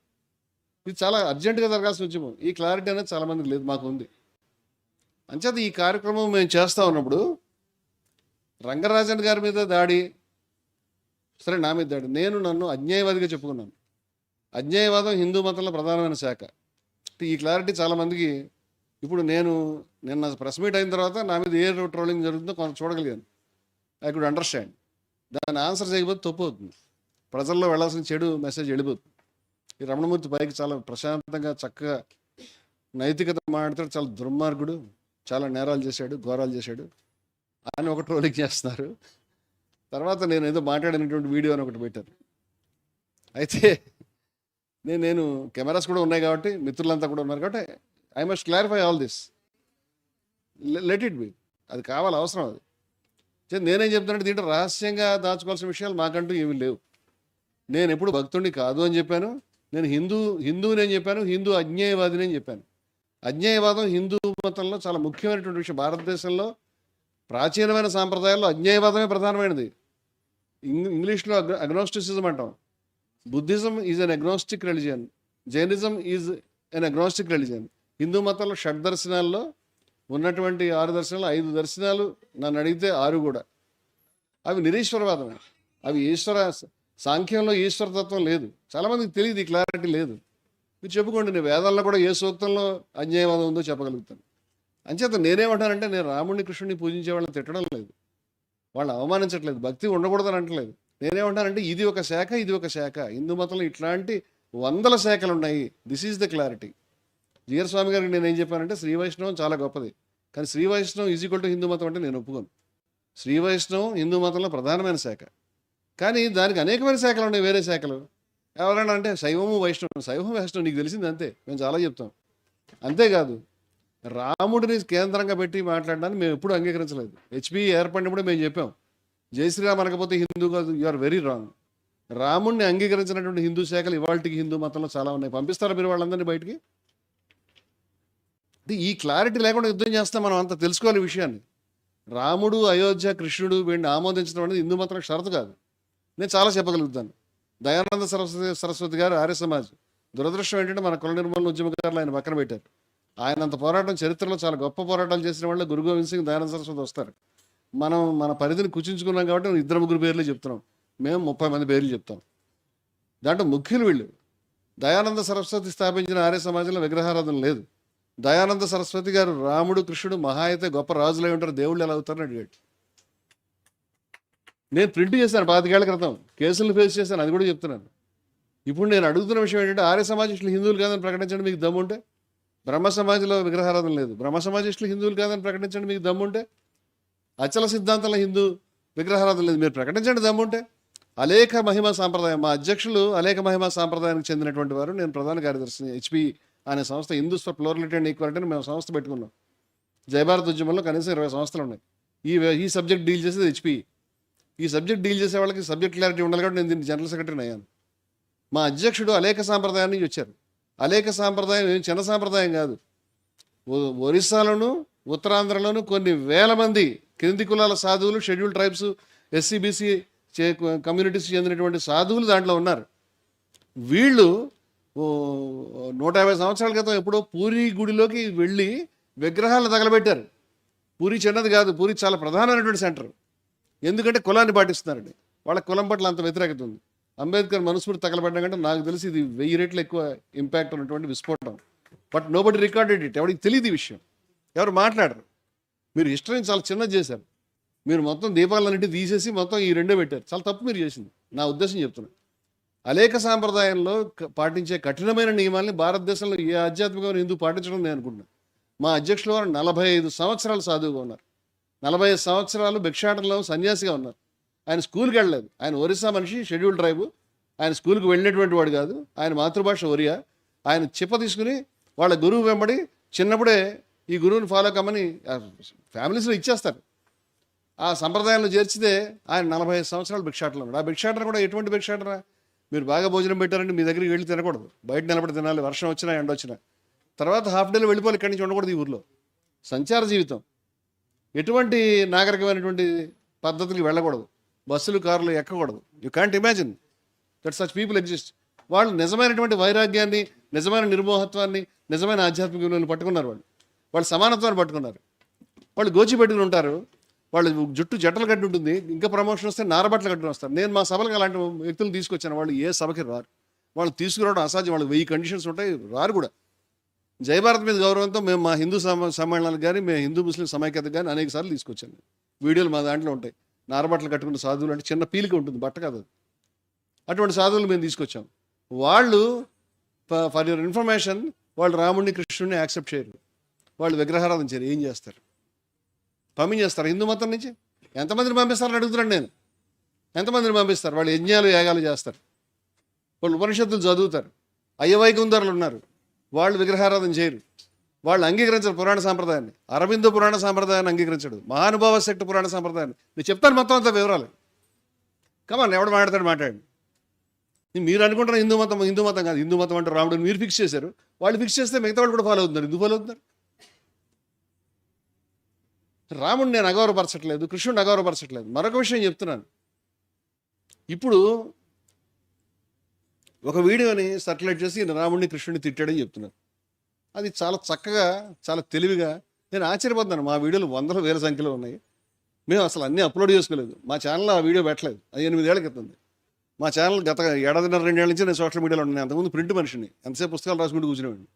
ఇది చాలా అర్జెంటుగా జరగాల్సిన ఉద్యమం. ఈ క్లారిటీ అనేది చాలామందికి లేదు, మాకు ఉంది. అంచేత ఈ కార్యక్రమం మేము చేస్తూ ఉన్నప్పుడు రంగరాజన్ గారి మీద దాడి, సరే నా మీద దాడి, నన్ను అన్యాయవాదిగా చెప్పుకున్నాను. అన్యాయవాదం హిందూ మతంలో ప్రధానమైన శాఖ. ఈ క్లారిటీ చాలామందికి ఇప్పుడు నిన్న ప్రెస్ మీట్ అయిన తర్వాత నా మీద ఏ ట్రోలింగ్ జరుగుతుందో కొంత చూడగలిగాను. I could understand. దాన్ని ఆన్సర్ చేయకపోతే తప్పు అవుతుంది. ప్రజల్లో వెళ్ళాల్సిన చెడు మెసేజ్ వెళ్ళిపోతుంది. ఈ రమణమూర్తి పైకి చాలా ప్రశాంతంగా చక్కగా నైతికత మాట్లాడతాడు, చాలా దుర్మార్గుడు, చాలా నేరాలు చేశాడు, ఘోరాలు చేశాడు అని ఒక ట్రోలింగ్ చేస్తున్నారు. తర్వాత నేను ఏదో మాట్లాడినటువంటి వీడియో అని ఒకటి పెట్టాను. అయితే నేను కెమెరాస్ కూడా ఉన్నాయి కాబట్టి, మిత్రులంతా కూడా ఉన్నారు కాబట్టి, I must clarify all this. Let it be. అది కావాలి, అవసరం అది. నేనేం చెప్తానంటే, దీంట్లో రహస్యంగా దాచుకోవాల్సిన విషయాలు మాకంటూ ఏమీ లేవు. నేను ఎప్పుడు భక్తుడిని కాదు అని చెప్పాను. నేను హిందువుని అని చెప్పాను, హిందూ అజ్ఞేయవాదిని అని చెప్పాను. అజ్ఞేయవాదం హిందూ మతంలో చాలా ముఖ్యమైనటువంటి విషయం. భారతదేశంలో ప్రాచీనమైన సాంప్రదాయాల్లో అజ్ఞేయవాదమే ప్రధానమైనది. ఇంగ్లీష్లో అగ్నోస్టిసిజం అంటాం. Buddhism is an agnostic religion, Jainism is an agnostic religion. Hindu మతంలో షడ్దర్శనాల్లో ఉన్నటువంటి 6 దర్శనాలు, 5 దర్శనాలు నన్ను అడిగితే 6 కూడా అవి నిరీశ్వరవాదమే. అవి సాంఖ్యంలో ఈశ్వరతత్వం లేదు. చాలామందికి తెలియదు, ఈ క్లారిటీ లేదు. మీరు చెప్పుకోండి, నేను వేదాల్లో కూడా ఏ సూక్తంలో అన్యాయవాదం ఉందో చెప్పగలుగుతాను. అంచేత నేనేమంటానంటే, నేను రాముడిని, కృష్ణుడిని పూజించే వాళ్ళని తిట్టడం లేదు, వాళ్ళని అవమానించట్లేదు, భక్తి ఉండకూడదని అంటలేదు. నేనేమంటానంటే ఇది ఒక శాఖ, ఇది ఒక శాఖ. హిందూ మతంలో ఇట్లాంటి వందల శాఖలు ఉన్నాయి. This is the clarity. GR Swami గారికి నేనేం చెప్పానంటే శ్రీ వైష్ణవం చాలా గొప్పది, కానీ Sri Vaishnavam is equal to Hindu మతం అంటే నేను ఒప్పుకోను. శ్రీ వైష్ణవం హిందూ మతంలో ప్రధానమైన శాఖ, కానీ దానికి అనేకమైన శాఖలు ఉన్నాయి, వేరే శాఖలు. ఎవరైనా అంటే శైవము వైష్ణవం, శైవం వైష్ణవం నీకు తెలిసింది అంతే, మేము చాలా చెప్తాం. అంతేకాదు రాముడిని కేంద్రంగా పెట్టి మాట్లాడడానికి మేము ఎప్పుడు అంగీకరించలేదు. హెచ్పి ఏర్పడినప్పుడు మేము చెప్పాం, జై శ్రీరామ్ అనకపోతే హిందూ కాదు, యు ఆర్ వెరీ రాంగ్. రాముడిని అంగీకరించినటువంటి హిందూ శాఖలు ఇవాళకి హిందూ మతంలో చాలా ఉన్నాయి. పంపిస్తారా మీరు వాళ్ళందరినీ బయటికి? ఈ క్లారిటీ లేకుండా యుద్ధం చేస్తాం. మనం అంత తెలుసుకోవాలి విషయాన్ని. రాముడు, అయోధ్య, కృష్ణుడు వీడిని ఆమోదించడం అనేది హిందూ మతం షరతు కాదు. నేను చాలా చెప్పగలుగుతాను. దయానంద సరస్వతి గారు ఆర్య సమాజ్. దురదృష్టం ఏంటంటే మన కుల నిర్మూలన ఉద్యమకారులు ఆయన పక్కన పెట్టారు. ఆయన అంత పోరాటం, చరిత్రలో చాలా గొప్ప పోరాటాలు చేసిన వాళ్ళు గురు గోవింద్ సింగ్, దయానంద సరస్వతి వస్తారు. మనం మన పరిధిని కుచించుకున్నాం కాబట్టి 2-3 పేర్లు చెప్తున్నాం, మేము 30 మంది పేర్లు చెప్తాం. దాంట్లో ముఖ్యులు వీళ్ళు. దయానంద సరస్వతి స్థాపించిన ఆర్య సమాజంలో విగ్రహారాధన లేదు. దయానంద సరస్వతి గారు రాముడు, కృష్ణుడు మహా అయితే గొప్ప రాజులై ఉంటారు, దేవుళ్ళు ఎలా అవుతారని అడిగాడు. నేను ప్రింట్ చేశాను 25 ఏళ్ల క్రితం, కేసులు ఫేస్ చేశాను, అది కూడా చెప్తున్నాను. ఇప్పుడు నేను అడుగుతున్న విషయం ఏంటంటే ఆర్య సమాజిస్టులు హిందువులు కాదని ప్రకటించండి మీకు దమ్ముంటే. బ్రహ్మ సమాజంలో విగ్రహారాధన లేదు, బ్రహ్మ సమాజిస్టులు హిందువులు కాదని ప్రకటించండి మీకు దమ్ముంటే. అచల సిద్ధాంతంలో హిందూ విగ్రహారాధన లేదు, మీరు ప్రకటించండి దమ్ముంటే. అలేఖ మహిమా సాంప్రదాయం, మా అధ్యక్షులు అలేఖ మహిమా సాంప్రదాయానికి చెందినటువంటి వారు. నేను ప్రధాన కార్యదర్శిని. హెచ్పి అనే సంస్థ, Hindus for plurality and equality అని మేము సంస్థ పెట్టుకున్నాం. జయభారత్ ఉద్యమంలో కనీసం 20 సంస్థలు ఉన్నాయి. ఈ సబ్జెక్ట్ డీల్ చేసేది హెచ్పి. ఈ సబ్జెక్ట్ డీల్ చేసే వాళ్ళకి సబ్జెక్ట్ క్లారిటీ ఉండాలి కాబట్టి నేను దీన్ని జనరల్ సెక్రటరీని అయ్యాను. మా అధ్యక్షుడు అలేఖ సాంప్రదాయం నుంచి వచ్చారు. అలేఖ సాంప్రదాయం ఏం చిన్న సాంప్రదాయం కాదు. ఒరిస్సాలోను, ఉత్తరాంధ్రలోను కొన్ని వేల మంది క్రింది కులాల సాధువులు, షెడ్యూల్ ట్రైబ్స్, ఎస్సీ/బీసీ కమ్యూనిటీస్ చెందినటువంటి సాధువులు దాంట్లో ఉన్నారు. వీళ్ళు 150 సంవత్సరాల క్రితం ఎప్పుడో పూరి గుడిలోకి వెళ్ళి విగ్రహాలను తగలబెట్టారు. పూరి చిన్నది కాదు, పూరి చాలా ప్రధానమైనటువంటి సెంటర్. ఎందుకంటే కులాన్ని పాటిస్తున్నారండి. వాళ్ళ కులం పట్ల అంత వ్యతిరేకత ఉంది. అంబేద్కర్ మనుస్మృతి తగలబెట్టడం కంటే నాకు తెలిసి ఇది 1000 రెట్లు ఎక్కువ ఇంపాక్ట్ ఉన్నటువంటి విస్ఫోటం. But nobody recorded it. ఎవరికి తెలియదు ఈ విషయం, ఎవరు మాట్లాడరు. మీరు హిస్టరీని చాలా చిన్నది చేశారు. మీరు మొత్తం దీపాలన్నింటినీ తీసేసి మొత్తం ఈ రెండే పెట్టారు. చాలా తప్పు మీరు చేసింది, నా ఉద్దేశం చెప్తున్నాను. అలేఖ సాంప్రదాయంలో పాటించే కఠినమైన నియమాల్ని భారతదేశంలో ఏ ఆధ్యాత్మికమైన హిందూ పాటించడం నేను అనుకుంటున్నాను. మా అధ్యక్షుల వారు 45 సంవత్సరాలు సాధువుగా ఉన్నారు. 45 సంవత్సరాలు భిక్షాటనలో సన్యాసిగా ఉన్నారు. ఆయన స్కూల్కి వెళ్ళలేదు. ఆయన ఒరిస్సా మనిషి, షెడ్యూల్ ట్రైబు. ఆయన స్కూల్కి వెళ్ళినటువంటి వాడు కాదు. ఆయన మాతృభాష ఒరియా. ఆయన చిప్ప తీసుకుని వాళ్ళ గురువు వెంబడి చిన్నప్పుడే ఈ గురువుని ఫాలో కమ్మని ఫ్యామిలీస్లో ఇచ్చేస్తారు. ఆ సంప్రదాయంలో చేర్చితే ఆయన 45 సంవత్సరాలు భిక్షాటనలో ఉన్నాడు. ఆ భిక్షాటన కూడా ఎటువంటి భిక్షాటన? మీరు బాగా భోజనం పెట్టారంటే మీ దగ్గరికి వెళ్ళి తినకూడదు, బయట నిలబడి తినాలి, వర్షం వచ్చినా ఎండ వచ్చినా. తర్వాత హాఫ్ డేలో వెళ్ళిపోవాలి, ఇక్కడి నుంచి ఉండకూడదు. ఈ ఊర్లో సంచార జీవితం, ఎటువంటి నాగరికమైనటువంటి పద్ధతులకు వెళ్ళకూడదు, బస్సులు కార్లు ఎక్కకూడదు. You can't imagine that such people exist. వాళ్ళు నిజమైనటువంటి వైరాగ్యాన్ని, నిజమైన నిర్మోహత్వాన్ని, నిజమైన ఆధ్యాత్మిక విలువలను పట్టుకున్నారు. వాళ్ళు సమానత్వాన్ని పట్టుకున్నారు. వాళ్ళు గోచి పెట్టుకుని ఉంటారు, వాళ్ళు జుట్టు జట్టలు కట్టి ఉంటుంది, ఇంకా ప్రమోషన్ వస్తే నారబట్టలు కట్టుకుని వస్తారు. నేను మా సభలకు అలాంటి వ్యక్తులు తీసుకొచ్చాను. వాళ్ళు ఏ సభకి రారు, వాళ్ళు తీసుకురావడం అసాధ్యం. వాళ్ళకి 1000 కండిషన్స్ ఉంటాయి, రారు కూడా. జయభారత్ మీద గౌరవంతో మేము మా హిందూ సమ్మేళనాలకు కానీ, మేము హిందూ ముస్లిం సమైక్యతకు కానీ అనేక సార్లు తీసుకొచ్చాను. వీడియోలు మా దాంట్లో ఉంటాయి. నారబట్టలు కట్టుకున్న సాధువులు అంటే చిన్న పీలిక ఉంటుంది, బట్ట కాదు. అటువంటి సాధువులు మేము తీసుకొచ్చాం. వాళ్ళు ఫర్ యువర్ ఇన్ఫర్మేషన్, వాళ్ళు రాముడిని, కృష్ణుడిని యాక్సెప్ట్ చేయరు. వాళ్ళు విగ్రహారాధన చేయరు. ఏం చేస్తారు? పంపించేస్తారు హిందూ మతం నుంచి. ఎంతమందిని పంపిస్తారని అడుగుతున్నాను నేను. ఎంతమందిని పంపిస్తారు? వాళ్ళు యజ్ఞాలు, యాగాలు చేస్తారు, వాళ్ళు ఉపనిషత్తులు చదువుతారు, అయ్యవైకుందరులు ఉన్నారు. వాళ్ళు విగ్రహారాధన చేయరు. వాళ్ళు అంగీకరించరు పురాణ సాంప్రదాయాన్ని. అరబిందో పురాణ సాంప్రదాయాన్ని అంగీకరించడు. మహానుభావ శక్తి పురాణ సాంప్రదాయాన్ని. నేను చెప్తాను మొత్తం అంత వివరాలు. కమాన్, ఎవడు మాట్లాడతాడు మాట్లాడండి. మీరు అనుకుంటారు హిందూ మతం, హిందూ మతం కాదు. హిందూ మతం అంటే రాముడిని మీరు ఫిక్స్ చేశారు. వాళ్ళు ఫిక్స్ చేస్తే మిగతా వాళ్ళు కూడా ఫాలో అవుతున్నారు. ఎందుకు ఫాలో అవుతున్నారు? రాముడిని నేను అగౌరవపరచట్లేదు, కృష్ణుడిని అగౌరవపరచట్లేదు. మరొక విషయం చెప్తున్నాను. ఇప్పుడు ఒక వీడియోని సర్క్యులేట్ చేసి రాముడిని, కృష్ణుడిని తిట్టాడని చెప్తున్నాను. అది చాలా చక్కగా, చాలా తెలివిగా. నేను ఆశ్చర్యపోతున్నాను. మా వీడియోలు 100,000 సంఖ్యలో ఉన్నాయి. మేము అసలు అన్నీ అప్లోడ్ చేసుకోలేదు. మా ఛానల్లో ఆ వీడియో పెట్టలేదు. అది 8 ఏళ్ళ క్రితం. మా ఛానల్ గత 1.5-2 ఏళ్ళ నుంచి నేను సోషల్ మీడియాలో ఉన్నాను. అంతకుముందు ప్రింట్ మనిషిని, ఎంతసేపు పుస్తకాలు రాసుకుంటూ కూర్చునేవాడిని.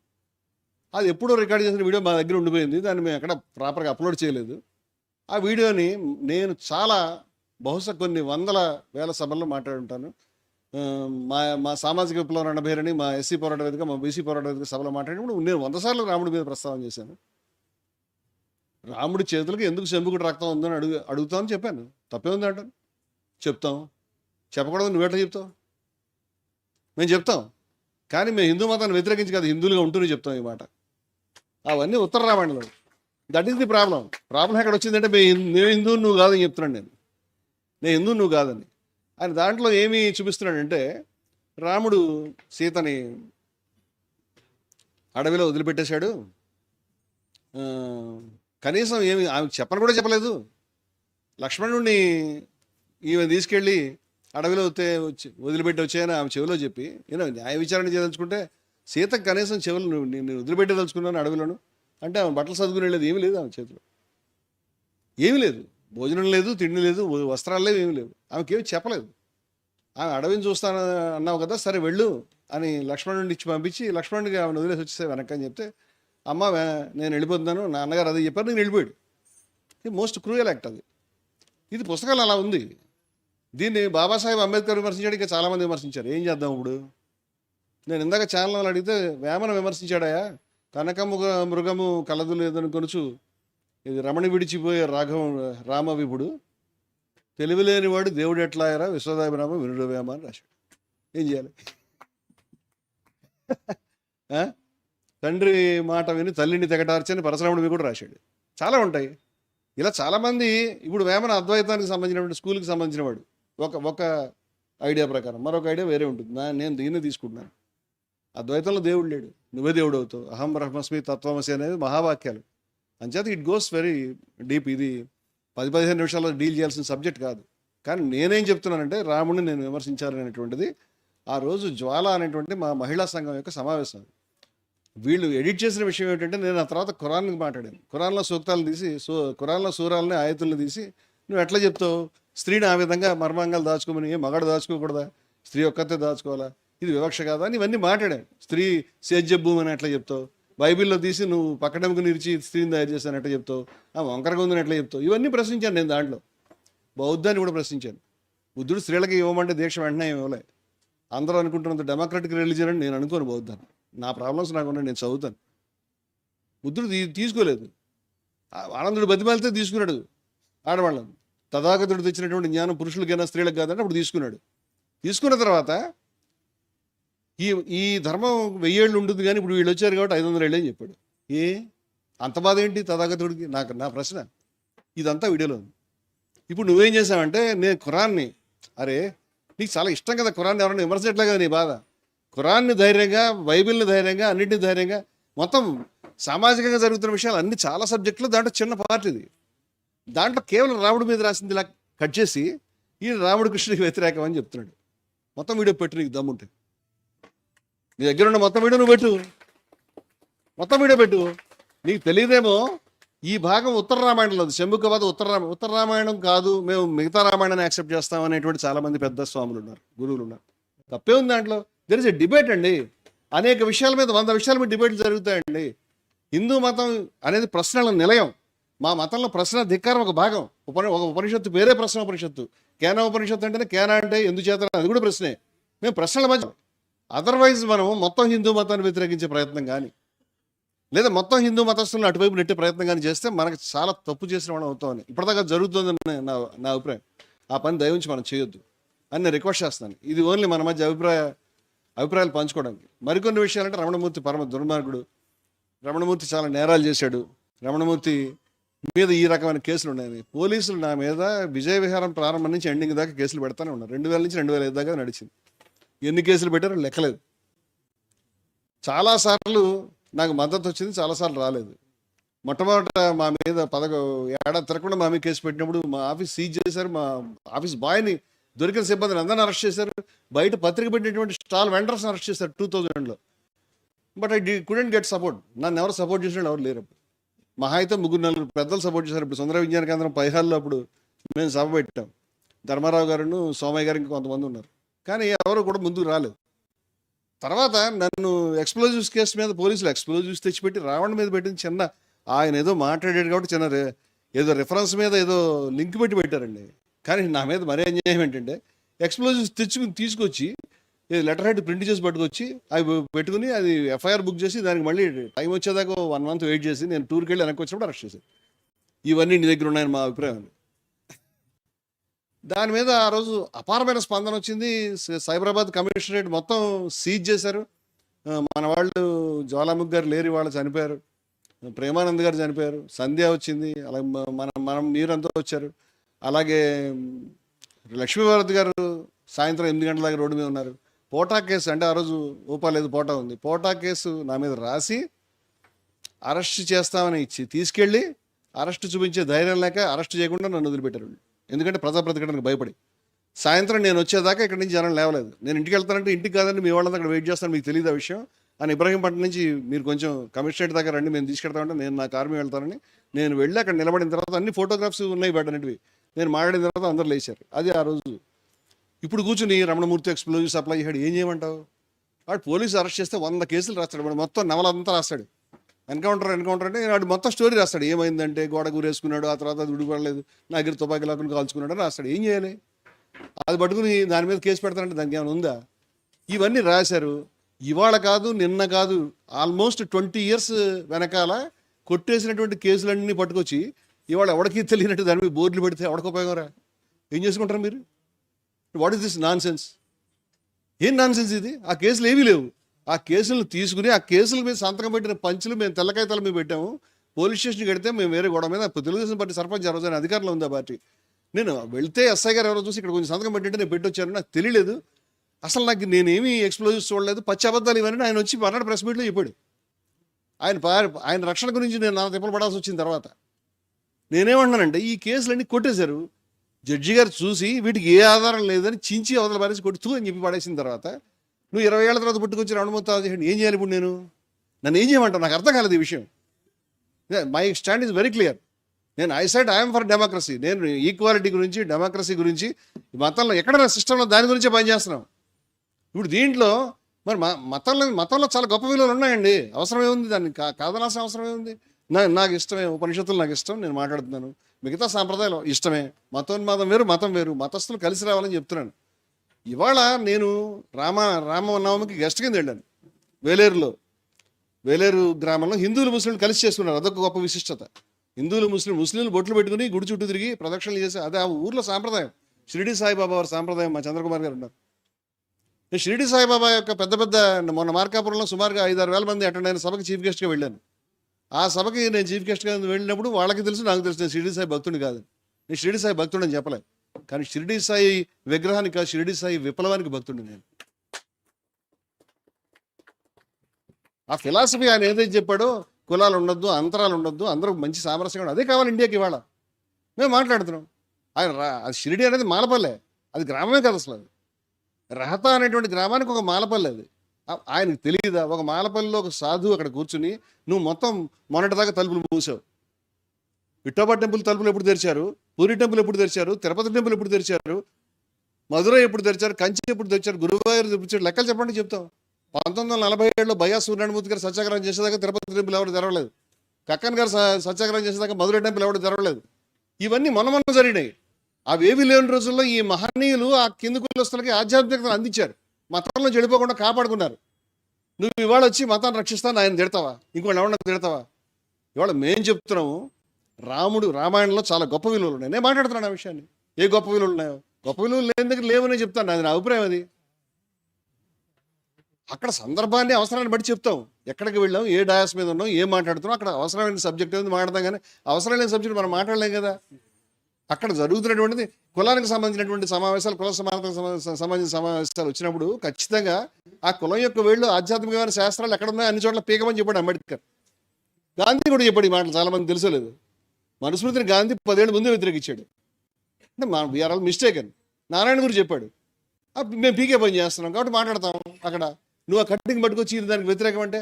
అది ఎప్పుడో రికార్డ్ చేసిన వీడియో మా దగ్గర ఉండిపోయింది. దాన్ని మేము ఎక్కడ ప్రాపర్గా అప్లోడ్ చేయలేదు. ఆ వీడియోని నేను చాలా బహుశా కొన్ని వందల వేల సభల్లో మాట్లాడుంటాను. మా మా సామాజిక విప్లవం రణభేరిని, మా ఎస్సీ పోరాట వేదిక, మా బీసీ పోరాట వేదిక సభలో మాట్లాడినప్పుడు నేను 100 సార్లు రాముడి మీద ప్రస్తావన చేశాను. రాముడి చేతులకు ఎందుకు శంభుకుడు రక్తం ఉందని అడుగుతామని చెప్పాను. తప్పే ఉంది అంటాను. చెప్తాం. చెప్పకూడదు నువ్వెట్లా చెప్తావు? మేము చెప్తాం. కానీ మేము హిందూ మతాన్ని వ్యతిరేకించి కాదు, హిందువులుగా ఉంటూనే చెప్తాం ఈ మాట. అవన్నీ ఉత్తర రామాయణంలో. That is the problem. Problem ఎక్కడ వచ్చిందంటే నేను హిందువు నువ్వు కాదని చెప్తున్నాను. నేను హిందువు నువ్వు కాదని. ఆయన దాంట్లో ఏమి చూపిస్తున్నాడంటే, రాముడు సీతని అడవిలో వదిలిపెట్టేశాడు. కనీసం ఏమి ఆమె చెప్పని కూడా చెప్పలేదు. లక్ష్మణుడిని ఈమె తీసుకెళ్ళి అడవిలో వదిలిపెట్టి వచ్చాయని ఆమె చెవిలో చెప్పి, నేను న్యాయ విచారణ చేయదలుచుకుంటే సీతకు కనీసం చెవులు నేను వదిలిపెట్టదలుచుకున్నాను అడవిలోను అంటే ఆమె బట్టలు చదువుకుని వెళ్ళేది ఏమీ లేదు. ఆమె చేతిలో ఏమీ లేదు. భోజనం లేదు, తిండి లేదు, వస్త్రాలు లేవు, ఏమీ లేవు. ఆమెకేమి చెప్పలేదు. ఆమె అడవిని చూస్తాను అన్నావు కదా, సరే వెళ్ళు అని లక్ష్మణుడిని ఇచ్చి పంపించి లక్ష్మణుడికి ఆమెను వదిలేసి వచ్చేసే వెనక్కి అని చెప్తే, అమ్మ నేను వెళ్ళిపోతున్నాను, నా అన్నగారు అదే చెప్పారు, నేను వెళ్ళిపోయాడు. ఇది మోస్ట్ క్రూయల్ యాక్ట్ అది. ఇది పుస్తకాలు అలా ఉంది. దీన్ని బాబాసాహెబ్ అంబేద్కర్ విమర్శించాడు, ఇంకా చాలామంది విమర్శించారు. ఏం చేద్దాం ఇప్పుడు? నేను ఇందాక ఛానల్ అడిగితే వేమన విమర్శించాడాయా, మృగము కలదు లేదని కొనుచు ఇది రమణి విడిచిపోయే రామ విభుడు, తెలివిలేనివాడు దేవుడు ఎట్లాయరా విశ్వదాభిరామ వినుడు వేమ అని రాశాడు. ఏం చేయాలి? తండ్రి మాట విని తల్లిని తెగటార్చని పరశురాముడివి కూడా రాశాడు. చాలా ఉంటాయి ఇలా. చాలామంది ఇప్పుడు వేమన అద్వైతానికి సంబంధించినటువంటి స్కూల్కి సంబంధించిన వాడు ఒక ఐడియా ప్రకారం, మరొక ఐడియా వేరే ఉంటుంది. నేను దీన్ని తీసుకుంటున్నాను. అద్వైతంలో దేవుడు లేడు, నువ్వే దేవుడు అవుతావు. అహం బ్రహ్మస్మి తత్వమసి అనేది మహావాక్యాలు. అంచేత ఇట్ గోస్ వెరీ డీప్. ఇది 10-15 నిమిషాల్లో డీల్ చేయాల్సిన సబ్జెక్ట్ కాదు. కానీ నేనేం చెప్తున్నానంటే, రాముడిని నేను విమర్శించాలనేటువంటిది ఆ రోజు జ్వాల అనేటువంటి మా మహిళా సంఘం యొక్క సమావేశం. వీళ్ళు ఎడిట్ చేసిన విషయం ఏంటంటే, నేను ఆ తర్వాత ఖురాన్కి మాట్లాడాను. ఖురాన్లో సూక్తాలను తీసి ఖురాన్లో సూరాలని ఆయతుల్ని తీసి నువ్వు ఎట్లా చెప్తావు స్త్రీని ఆ విధంగా మర్మాంగాలు దాచుకోమని? మగాడు దాచుకోకూడదా? స్త్రీ ఒక్కతే దాచుకోవాలా? ఇది వివక్ష కాదా అని ఇవన్నీ మాట్లాడాను. స్త్రీ సేద్యభూమి అని ఎట్లా చెప్తావు? బైబిల్లో తీసి నువ్వు పక్కడముకు నిలిచి స్త్రీని తయారు చేశాను ఎట్లా చెప్తావు? ఆ వంకరగా ఉందని ఎట్లా చెప్తావు? ఇవన్నీ ప్రశ్నించాను నేను. దాంట్లో బౌద్ధాన్ని కూడా ప్రశ్నించాను. బుద్ధుడు స్త్రీలకి ఇవ్వమంటే దీక్ష వెంటనే ఇవ్వలే. అందరూ అనుకుంటున్నంత డెమోక్రటిక్ రిలీజియన్ అని నేను అనుకోను బౌద్ధాన్ని. నా ప్రాబ్లమ్స్ నాకు ఉన్నాయి, నేను చదువుతాను. బుద్ధుడు తీసుకోలేదు. ఆనందుడు బతిమాలితే తీసుకున్నాడు ఆడవాళ్ళని. తథాగతుడు తెచ్చినటువంటి జ్ఞానం పురుషులకైనా స్త్రీలకు కాదంటే అప్పుడు తీసుకున్నాడు. తీసుకున్న తర్వాత ఈ ధర్మం 1000 ఏళ్ళు ఉంటుంది, కానీ ఇప్పుడు వీళ్ళు వచ్చారు కాబట్టి 500 ఏళ్ళు అని చెప్పాడు. అంత బాధ ఏంటి తథాగతుడికి? నా ప్రశ్న. ఇదంతా వీడియోలో ఉంది. ఇప్పుడు నువ్వేం చేసావంటే, నేను ఖురాన్ని, అరే నీకు చాలా ఇష్టం కదా ఖురాన్ని, ఎవరైనా విమర్శించట్లే కదా నీ బాధ. ఖురాన్ని ధైర్యంగా, బైబిల్ని ధైర్యంగా, అన్నింటినీ ధైర్యంగా, మొత్తం సామాజికంగా జరుగుతున్న విషయాలు అన్ని చాలా సబ్జెక్టులు, దాంట్లో చిన్న పార్ట్ ఇది. దాంట్లో కేవలం రాముడి మీద రాసింది ఇలా కట్ చేసి ఈ రాముడు కృష్ణుడికి వ్యతిరేకం అని చెప్తున్నాడు. మొత్తం వీడియో పెట్టు, నీకు దమ్ముంటే. నీ దగ్గర ఉన్న మొత్తం వీడియో నువ్వు పెట్టు, మొత్తం వీడియో పెట్టు. నీకు తెలియదేమో ఈ భాగం ఉత్తర రామాయణంలో ఉంది. శంభుకబాద్ ఉత్తర రామాయణం కాదు, మేము మిగతా రామాయణాన్ని యాక్సెప్ట్ చేస్తాం అనేటువంటి చాలామంది పెద్ద స్వాములు ఉన్నారు, గురువులు ఉన్నారు. తప్పే ఉంది దాంట్లో. దెర్ ఇస్ ఎ డిబేట్ అండి. అనేక విషయాల మీద 100 విషయాల మీద డిబేట్లు జరుగుతాయండి. హిందూ మతం అనేది ప్రశ్నల నిలయం. మా మతంలో ప్రశ్న ధిక్కారం ఒక భాగం. ఒక ఉపనిషత్తు పేరే ప్రశ్న ఉపనిషత్తు. కేనా ఉపనిషత్తు అంటేనే కేనా అంటే ఎందుచేత, అది కూడా ప్రశ్నే. మేము ప్రశ్నల మధ్య. అదర్వైజ్ మనం మొత్తం హిందూ మతాన్ని వ్యతిరేకించే ప్రయత్నం కానీ, లేదా మొత్తం హిందూ మతస్థులను అటువైపు నెట్టే ప్రయత్నం కానీ చేస్తే మనకు చాలా తప్పు చేసిన మనం అవుతామని ఇప్పటిదాకా జరుగుతుందని నా అభిప్రాయం. ఆ పని దయవుంచి మనం చేయొద్దు అని నేను రిక్వెస్ట్ చేస్తాను. ఇది ఓన్లీ మన మధ్య అభిప్రాయాలు పంచుకోవడానికి. మరికొన్ని విషయాలంటే, రమణమూర్తి పరమ దుర్మార్గుడు. రమణమూర్తి చాలా నేరాలు చేశాడు. రమణమూర్తి మీద ఈ రకమైన కేసులు ఉన్నాయి. పోలీసులు నా మీద విజయ విహారం ప్రారంభం నుంచి ఎండింగ్ దాకా కేసులు పెడతానే ఉన్నారు. 2000 నుంచి 2005 దాకా నడిచింది. ఎన్ని కేసులు పెట్టారో లెక్కలేదు. చాలాసార్లు నాకు మద్దతు వచ్చింది, చాలాసార్లు రాలేదు. మొట్టమొదట మా మీద ఏడాది తిరగకుండా మా మీద కేసు పెట్టినప్పుడు మా ఆఫీస్ సీజ్ చేశారు. మా ఆఫీస్ బాయ్ని, దొరికిన సిబ్బందిని అందరిని అరెస్ట్ చేశారు. బయట పత్రిక పెట్టినటువంటి స్టాల్ వెండర్స్ని అరెస్ట్ చేశారు 2000లో. But I couldn't get support. నన్ను ఎవరు సపోర్ట్ చేసిన ఎవరు లేరు. మహా అయితే 3-4 పెద్దలు సపోర్ట్ చేశారు. ఇప్పుడు సుందర విజ్ఞాన కేంద్రం పైహాల్లో అప్పుడు మేము సభ పెట్టాం. ధర్మారావు గారును, సోమయ్య గారు, ఇంకా కొంతమంది ఉన్నారు. కానీ ఎవరు కూడా ముందుకు రాలేదు. తర్వాత నన్ను ఎక్స్ప్లోజివ్స్ కేసు మీద పోలీసులు ఎక్స్ప్లోజివ్స్ తెచ్చిపెట్టి రావణ్ మీద పెట్టింది. చిన్న ఆయన ఏదో మాట్లాడాడు కాబట్టి చిన్న ఏదో రిఫరెన్స్ మీద ఏదో లింక్ పెట్టారండి. కానీ నా మీద మరీ అన్యాయం ఏంటంటే ఎక్స్ప్లోజివ్స్ తీసుకొచ్చి లెటర్ హెడ్ ప్రింట్ చేసి పట్టుకొచ్చి అవి పెట్టుకుని అది ఎఫ్ఐఆర్ బుక్ చేసి దానికి మళ్ళీ టైం వచ్చేదాకా 1 month వెయిట్ చేసి నేను టూర్కి వెళ్ళి వెనక్కి వచ్చినప్పుడు అరెస్ట్ చేశాను. ఇవన్నీ నీ దగ్గర ఉన్నాయని మా అభిప్రాయం. దాని మీద ఆ రోజు అపారమైన స్పందన వచ్చింది. సైబరాబాద్ కమిషనరేట్ మొత్తం సీజ్ చేశారు. మన వాళ్ళు జ్వాలాముఖి గారు లేరి వాళ్ళు చనిపోయారు, ప్రేమానంద్ గారు చనిపోయారు, సంధ్య వచ్చింది, అలాగే మనం మీరంతా వచ్చారు. అలాగే లక్ష్మీభారతి గారు సాయంత్రం 8 గంటల దాకా రోడ్డు మీద ఉన్నారు. పోటా కేసు అంటే ఆ రోజు ఊపాలేదు, పోటా ఉంది. పోటా కేసు నా మీద రాసి అరెస్ట్ చేస్తామని ఇచ్చి తీసుకెళ్ళి అరెస్ట్ చూపించే ధైర్యం లేక అరెస్ట్ చేయకుండా నన్ను వదిలిపెట్టారు. ఎందుకంటే ప్రతిఘటనకు భయపడి. సాయంత్రం నేను వచ్చేదాకా ఇక్కడ నుంచి జనం లేవలేదు. నేను ఇంటికి వెళ్తానంటే ఇంటికి కాదండి మీ వాళ్ళంతా అక్కడ వెయిట్ చేస్తాను, మీకు తెలియదు ఆ విషయం అని ఇబ్రహీంపట్నం నుంచి మీరు కొంచెం కమిషనరేట్ దగ్గర రండి, మేము తీసుకెళ్తామంటే నేను నా ఆర్మీ వెళ్తానని నేను వెళ్ళి అక్కడ నిలబడిన తర్వాత అన్ని ఫోటోగ్రాఫ్స్ ఉన్నాయి బయటనేటివి. నేను మాట్లాడిన తర్వాత అందరు లేచారు. అది ఆ రోజు. ఇప్పుడు కూర్చుని రమణమూర్తి ఎక్స్ప్లోజివ్ సప్లై చేయడు, ఏం చేయమంటావు? వాడు పోలీసు అరెస్ట్ చేస్తే 100 కేసులు రాస్తాడు, వాడు మొత్తం నవలంతా రాస్తాడు. ఎన్కౌంటర్ అంటే వాడు మొత్తం స్టోరీ రాస్తాడు. ఏమైందంటే గోడ గురేసుకున్నాడు, ఆ తర్వాత అది విడిపడలేదు, నా దగ్గర తుపాకీ లాక్కుని కాల్చుకున్నాడు అని రాస్తాడు. ఏం చేయాలి? అది పట్టుకుని దాని మీద కేసు పెడతానంటే దానికి ఏమైనా ఉందా? ఇవన్నీ రాశారు. ఇవాళ కాదు నిన్న కాదు, ఆల్మోస్ట్ 20 years వెనకాల కొట్టేసినటువంటి కేసులన్నీ పట్టుకొచ్చి ఇవాళ ఎవడికి తెలియనట్టు దాని మీద బోర్డులు పెడితే ఎవడికి ఉపయోగం రా? ఏం చేసుకుంటారు మీరు? What is this non sense? ఏం నాన్ సెన్స్ ఇది? ఆ కేసులు ఏమీ లేవు. ఆ కేసులను తీసుకుని ఆ కేసుల మీద సంతకం పెట్టిన పంచులు మేము తెల్లకాయతాల మీద పెట్టాము. పోలీస్ స్టేషన్కి వెడితే మేము వేరే గొడవ మీద తెలుగుదేశం పార్టీ సర్పంచ్ ఆ రోజు అధికారంలో ఉంది ఆ పార్టీ. నేను వెళ్తే ఎస్ఐ గారు ఎవరో చూసి ఇక్కడ కొంచెం సంతకం పెట్టింటే నేను పెట్టొచ్చాను, నాకు తెలియలేదు, అసలు నాకు నేనేమీ ఎక్స్ప్లోజివ్స్ చూడలేదు, పచ్చి అబద్ధాలు ఇవన్నీ ఆయన వచ్చి మర్నాడు ప్రెస్ మీట్లో చెప్పాడు. ఆయన రక్షణ గురించి నేను నా తిప్పలు పడాల్సి వచ్చిన తర్వాత నేనేమన్నానంటే ఈ కేసులన్నీ కొట్టేశారు. జడ్జి గారు చూసి వీటికి ఏ ఆధారం లేదని చించి అవతల పారేసి కొడుతూ అని చెప్పి పడేసిన తర్వాత నువ్వు 20 ఏళ్ల తర్వాత పుట్టుకొచ్చి రమణమూర్తి ఏం చేయాలి ఇప్పుడు? నన్ను ఏం చేయమంటావు? నాకు అర్థం కాలేదు ఈ విషయం. My stand is very clear. నేను I said I'm for democracy. నేను ఈక్వాలిటీ గురించి, డెమోక్రసీ గురించి, మతంలో ఎక్కడైనా సిస్టంలో దాని గురించే పనిచేస్తున్నాం. ఇప్పుడు దీంట్లో మరి మతంలో చాలా గొప్ప విలువలు ఉన్నాయండి. అవసరమే ఉంది, దాన్ని కాదనాల్సిన అవసరమే ఉంది. నాకు ఇష్టమే, ఉపనిషత్తులు నాకు ఇష్టం, నేను మాట్లాడుతున్నాను. మిగతా సాంప్రదాయాలు ఇష్టమే. మతోన్మాదం వేరు, మతం వేరు, మతస్థులు కలిసి రావాలని చెప్తున్నాను. ఇవాళ నేను రామనవమికి గెస్ట్ కింద వెళ్ళాను. వేలేరు గ్రామంలో హిందువులు ముస్లింలు కలిసి చేసుకున్నారు. అదొక గొప్ప విశిష్టత. హిందువులు ముస్లింలు బొట్లు పెట్టుకుని గుడి చుట్టూ తిరిగి ప్రదక్షిణలు చేసి, అదే ఆ ఊర్లో సాంప్రదాయం. షిరిడి సాయిబాబా వారి సాంప్రదాయం. మా చంద్రకుమార్ గారు ఉన్నారు. నేను షిరిడి సాయిబాబా యొక్క పెద్ద మొన్న మార్కాపురంలో సుమారుగా 5-6 వేల మంది అటెండ్ అయిన సభకి చీఫ్ గెస్ట్గా వెళ్ళాను. ఆ సభకి నేను చీఫ్ గెస్ట్గా వెళ్ళినప్పుడు వాళ్ళకి తెలుసు, నాకు తెలుసు నేను షిరిడి సాయి భక్తుడిని కాదు. నేను షిరిడి సాయి భక్తుడు అని చెప్పలేదు, కానీ షిరిడి సాయి విగ్రహానికి కాదు, షిరిడి సాయి విప్లవానికి భక్తుడిని నేను. ఆ ఫిలాసఫీ ఆయన ఏదైతే చెప్పాడో, కులాలు ఉండొద్దు, అంతరాలు ఉండొద్దు, అందరూ మంచి సామరస్యంగా, అదే కావాలి ఇండియాకి. ఇవాళ మేము మాట్లాడుతున్నాం. అది షిరిడి అనేది మాలపల్లె, అది గ్రామమే కాదు అసలు. అది రహతా అనేటువంటి గ్రామానికి ఒక మాలపల్లె. అది ఆయనకు తెలియదా? ఒక మాలపల్లిలో ఒక సాధువు అక్కడ కూర్చుని నువ్వు మొత్తం మొన్నటిదాకా తలుపులు మూసావు. విఠోబా టెంపుల్ తలుపులు ఎప్పుడు తెరిచారు? పూరి టెంపుల్ ఎప్పుడు తెరిచారు? తిరుపతి టెంపుల్ ఎప్పుడు తెరిచారు? మధురై ఎప్పుడు తెరిచారు? కంచి ఎప్పుడు తెరిచారు? గురువాయూరు ఎప్పుడు తెరిచారు? లెక్కలు చెప్పండి చెప్తాం. 1947లో బయ్యా సూర్యనారాయణమూర్తి గారు సత్యాగ్రహం చేసేదాకా తిరుపతి టెంపుల్ ఎవరు తెరవలేదు. కక్కన్ గారు సత్యాగ్రహం చేసేదాకా మధురై టెంపుల్ ఎవరు తెరవలేదు. ఇవన్నీ మొన్న జరిగినాయి. అవేవి లేని రోజుల్లో ఈ మహనీయులు ఆ కింది కులస్తులకి ఆధ్యాత్మికతను అందించారు. మతంలో చెడిపోకుండా కాపాడుకున్నారు. నువ్వు ఇవాళ వచ్చి మతాన్ని రక్షిస్తాను ఆయన తిడతావా? ఇంకోటి ఎవరన్నా తిడతావా? ఇవాళ మేం చెప్తున్నాము, రామాయణంలో చాలా గొప్ప విలువలు ఉన్నాయి. నేను మాట్లాడుతున్నాను ఆ విషయాన్ని. ఏ గొప్ప విలువలు ఉన్నాయో, గొప్ప విలువలు లేని దగ్గర లేవనే చెప్తాను. అది నా అభిప్రాయం. అది అక్కడ సందర్భాన్ని, అవసరాన్ని బట్టి చెప్తాం. ఎక్కడికి వెళ్ళాం, ఏ డయాస్ మీద ఉన్నాం, ఏం మాట్లాడుతున్నాం, అక్కడ అవసరమైన సబ్జెక్ట్ ఏది మాట్లాడతాం. కానీ అవసరం లేని సబ్జెక్ట్ మనం మాట్లాడలేం కదా. అక్కడ జరుగుతున్నటువంటిది కులానికి సంబంధించినటువంటి సమావేశాలు, కుల సమానతకు సంబంధించిన సమావేశాలు వచ్చినప్పుడు ఖచ్చితంగా ఆ కులం యొక్క వేళ్ళు ఆధ్యాత్మికమైన శాస్త్రాలు ఎక్కడ ఉన్నాయో అన్ని చోట్ల పీకమని చెప్పాడు అంబేద్కర్. గాంధీ కూడా చెప్పాడు. ఈ మాటలు చాలా మంది తెలుసలేదు. మనుస్మృతిని గాంధీ 10 ఏళ్ళ ముందే వ్యతిరేకించాడు. అంటే వీఆర్ ఆల్ మిస్టేకన్. నారాయణ గురు చెప్పాడు, మేము పీకే పని చేస్తున్నాం కాబట్టి మాట్లాడతాం. అక్కడ నువ్వు ఆ కట్టింగ్ పట్టుకొచ్చి దానికి వ్యతిరేకం అంటే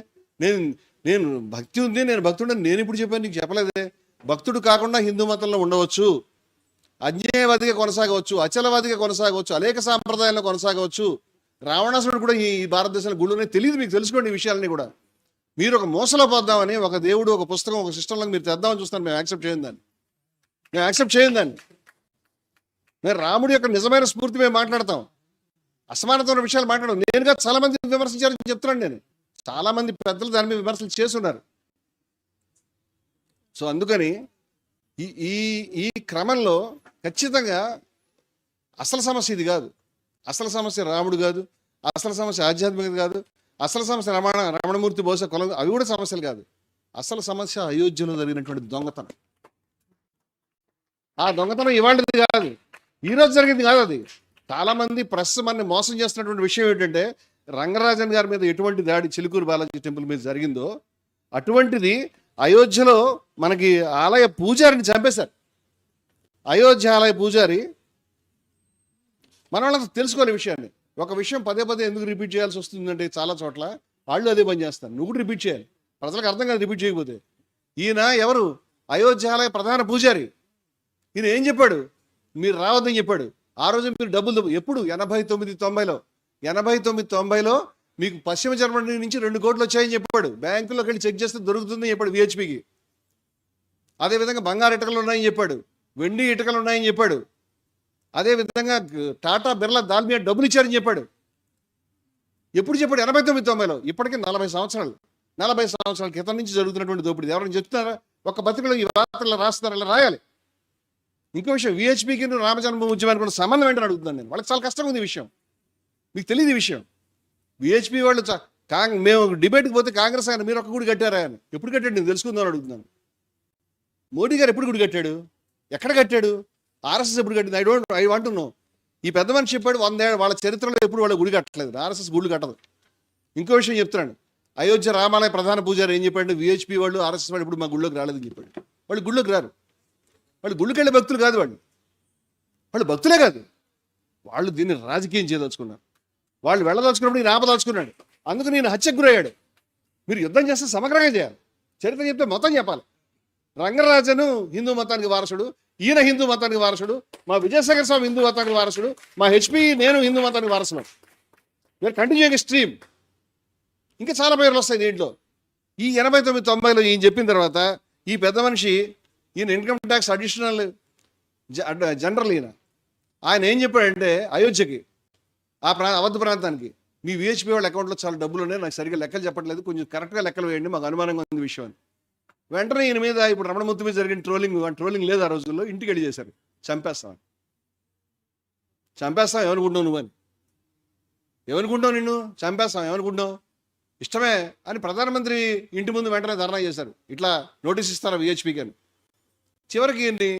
నేను భక్తి ఉంది, నేను భక్తుడని నేను ఇప్పుడు చెప్పాను, నీకు చెప్పలేదే. భక్తుడు కాకుండా హిందూ మతంలో ఉండవచ్చు, అజ్ఞేయవాదిగా కొనసాగవచ్చు, అచలవాదిగా కొనసాగవచ్చు, అనేక సాంప్రదాయాల్లో కొనసాగవచ్చు. రావణాసురుడు కూడా ఈ భారతదేశంలో గుళ్ళనే తెలియదు. మీకు తెలుసుకోండి ఈ విషయాలన్నీ కూడా. మీరు ఒక మోసలో పోద్దామని ఒక దేవుడు, ఒక పుస్తకం, ఒక సిస్టంలో మీరు తెద్దామని చూస్తాను. మేము యాక్సెప్ట్ చేయం దాన్ని. మేము రాముడి యొక్క నిజమైన స్ఫూర్తి మేము మాట్లాడతాం, అసమానత ఉన్న విషయాలు మాట్లాడడం. నేనుగా చాలా మంది విమర్శించారని చెప్తున్నాను. నేను చాలా మంది పెద్దలు దాని మీద విమర్శలు చేస్తున్నారు. సో అందుకని ఈ ఈ ఈ క్రమంలో ఖచ్చితంగా అసలు సమస్య ఇది కాదు. అసలు సమస్య రాముడు కాదు, అసలు సమస్య ఆధ్యాత్మికత కాదు, అసలు సమస్య రమణమూర్తి బహుశా కులం, అవి కూడా సమస్యలు కాదు. అసలు సమస్య అయోధ్యలో జరిగినటువంటి దొంగతనం. ఆ దొంగతనం ఇవాళది కాదు, ఈరోజు జరిగింది కాదు. అది చాలా మంది ప్రెస్ మనని మోసం చేస్తున్నటువంటి విషయం ఏంటంటే, రంగరాజన్ గారి మీద ఎటువంటి దాడి చిలుకూరు బాలాజీ టెంపుల్ మీద జరిగిందో అటువంటిది అయోధ్యలో మనకి ఆలయ పూజారిని చంపేశారు. అయోధ్య ఆలయ పూజారి. మన వాళ్ళంతా తెలుసుకోవాలి విషయాన్ని. ఒక విషయం పదే పదే ఎందుకు రిపీట్ చేయాల్సి వస్తుందంటే చాలా చోట్ల వాళ్ళు అదే పని చేస్తారు. నువ్వు కూడా రిపీట్ చేయాలి, ప్రజలకు అర్థం కాదు రిపీట్ చేయకపోతే. ఈయన ఎవరు? అయోధ్య ఆలయ ప్రధాన పూజారి. ఈయన ఏం చెప్పాడు? మీరు రావద్దని చెప్పాడు. ఆ రోజు మీరు డబ్బులు ఎప్పుడు 89-90లో 89-90లో మీకు పశ్చిమ జర్మనీ నుంచి 2 కోట్లు వచ్చాయని చెప్పాడు. బ్యాంకులోకి వెళ్ళి చెక్ చేస్తే దొరుకుతుందని చెప్పాడు విహెచ్పికి. అదేవిధంగా బంగారు ఇటుకలు ఉన్నాయని చెప్పాడు, వెండి ఇటుకలు ఉన్నాయని చెప్పాడు. అదేవిధంగా టాటా బిర్లా దాల్మియా డబ్బులు ఇచ్చారని చెప్పాడు. ఎప్పుడు చెప్పాడు? 89-90లో. ఇప్పటికీ 40 సంవత్సరాలు 40 సంవత్సరాల క్రితం నుంచి జరుగుతున్నటువంటి దోపిడీ. ఎవరైనా చెప్తున్నారా? ఒక పత్రికలో ఈ వార్తలు రాస్తున్నారు, ఇలా రాయాలి. ఇంకో విషయం, విహెచ్పికి రామజన్మభూమి ఉద్యమానికి కూడా సంబంధం ఏంటని అడుగుతున్నాను నేను. వాళ్ళకి చాలా కష్టంగా ఉంది ఈ విషయం, మీకు తెలియదు ఈ విషయం. విహెచ్పి వాళ్ళు మేము డిబేట్కి పోతే కాంగ్రెస్ ఆయన మీరు ఒక గుడి కట్టారా అని. ఎప్పుడు కట్టాడు నేను తెలుసుకుందామని అడుగుతున్నాను. మోడీ గారు ఎప్పుడు గుడి కట్టాడు? ఎక్కడ కట్టాడు? ఆర్ఎస్ఎస్ ఎప్పుడు కట్టింది? I want to know. ఈ పెద్ద మనిషి చెప్పాడు 100 ఏళ్ళ వాళ్ళ చరిత్రలో ఎప్పుడు వాళ్ళ గుడి కట్టలేదు. ఆర్ఎస్ఎస్ గుళ్ళు కట్టదు. ఇంకో విషయం చెప్తున్నాను, అయోధ్య రామాలయ ప్రధాన పూజారి ఏం చెప్పాడు? విహెచ్పి వాళ్ళు ఆర్ఎస్ఎస్ వాళ్ళు ఇప్పుడు మా గుళ్ళోకి రాలేదని చెప్పాడు. వాళ్ళు గుళ్ళోకి రారు, వాళ్ళు గుళ్ళకి వెళ్ళే భక్తులు కాదు, వాళ్ళు భక్తులే కాదు, వాళ్ళు దీన్ని రాజకీయం చేయదలుచుకున్నారు. వాళ్ళు వెళ్ళదలుచుకున్నప్పుడు ఈయన ఆపదలుచుకున్నాడు. అందుకు నేను హత్యకు గురయ్యాడు. మీరు యుద్ధం చేస్తే సమగ్రంగా చేయాలి, చరిత్ర చెప్తే మొత్తం చెప్పాలి. రంగరాజను హిందూ మతానికి వారసుడు, ఈయన హిందూ మతానికి వారసుడు, మా విజయసాగర్ స్వామి హిందూ మతానికి వారసుడు, మా హెచ్పి నేను హిందూ మతానికి వారసుడు. మీరు కంటిన్యూయింగ్ స్ట్రీమ్. ఇంకా చాలా పేర్లు వస్తాయి దీంట్లో. ఈ 89-90లో ఈయన చెప్పిన తర్వాత ఈ పెద్ద మనిషి, ఈయన ఇన్కమ్ ట్యాక్స్ అడిషనల్ జనరల్, ఆయన ఏం చెప్పాడంటే అయోధ్యకి, అవధ ప్రాంతానికి, మీ విహెచ్పి వాళ్ళ అకౌంట్లో చాలా డబ్బులు ఉన్నాయి, నాకు సరిగ్గా లెక్కలు చెప్పట్లేదు, కొంచెం కరెక్ట్గా లెక్కలు వేయండి, మాకు అనుమానంగా ఉంది విషయం అని. వెంటనే ఈయన మీద ఇప్పుడు రమణమూర్తి మీద జరిగిన ట్రోలింగ్ లేదు ఆ రోజుల్లో, ఇంటికి వెళ్ళి చేశారు. చంపేస్తాం ఏమనుకుంటున్నావు నువ్వు అని. ఏమనుకుంటావు? నిన్ను చంపేస్తాం ఏమనుకుంటున్నావు? ఇష్టమే అని ప్రధానమంత్రి ఇంటి ముందు వెంటనే ధర్నా చేశారు. ఇట్లా నోటీస్ ఇస్తారా విహెచ్పికి అని. చివరికి ఈయన్ని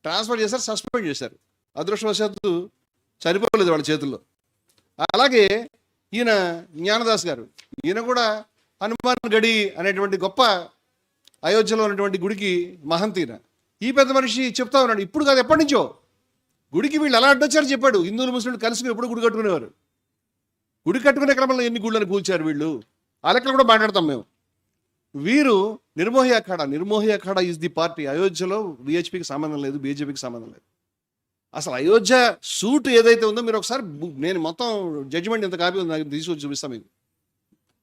ట్రాన్స్ఫర్ చేశారు, సస్పెండ్ చేశారు. అదృష్టవశాత్తు చనిపోలేదు వాళ్ళ చేతుల్లో. అలాగే ఈయన జ్ఞానదాస్ గారు, ఈయన కూడా హనుమాన్ గడి అనేటువంటి గొప్ప అయోధ్యలో ఉన్నటువంటి గుడికి మహంతీన. ఈ పెద్ద మనిషి చెప్తా ఉన్నాడు, ఇప్పుడు కాదు ఎప్పటి నుంచో గుడికి వీళ్ళు ఎలా అడ్డొచ్చారు చెప్పాడు. హిందువులు ముస్లింలు కలుసుకుని ఎప్పుడు గుడి కట్టుకునేవారు. గుడి కట్టుకునే క్రమంలో ఎన్ని గుళ్ళని కూల్చారు వీళ్ళు, ఆ లెక్కలు కూడా మాట్లాడతాం మేము. వీరు Nirmohi akhara is the party. అయోధ్యలో విహెచ్పికి సంబంధం లేదు, బీజేపీకి సంబంధం లేదు. అసలు అయోధ్య సూట్ ఏదైతే ఉందో మీరు ఒకసారి, నేను మొత్తం జడ్జిమెంట్ ఎంత కాపీ ఉంది నాకు తీసుకొచ్చి చూపిస్తాను మీకు.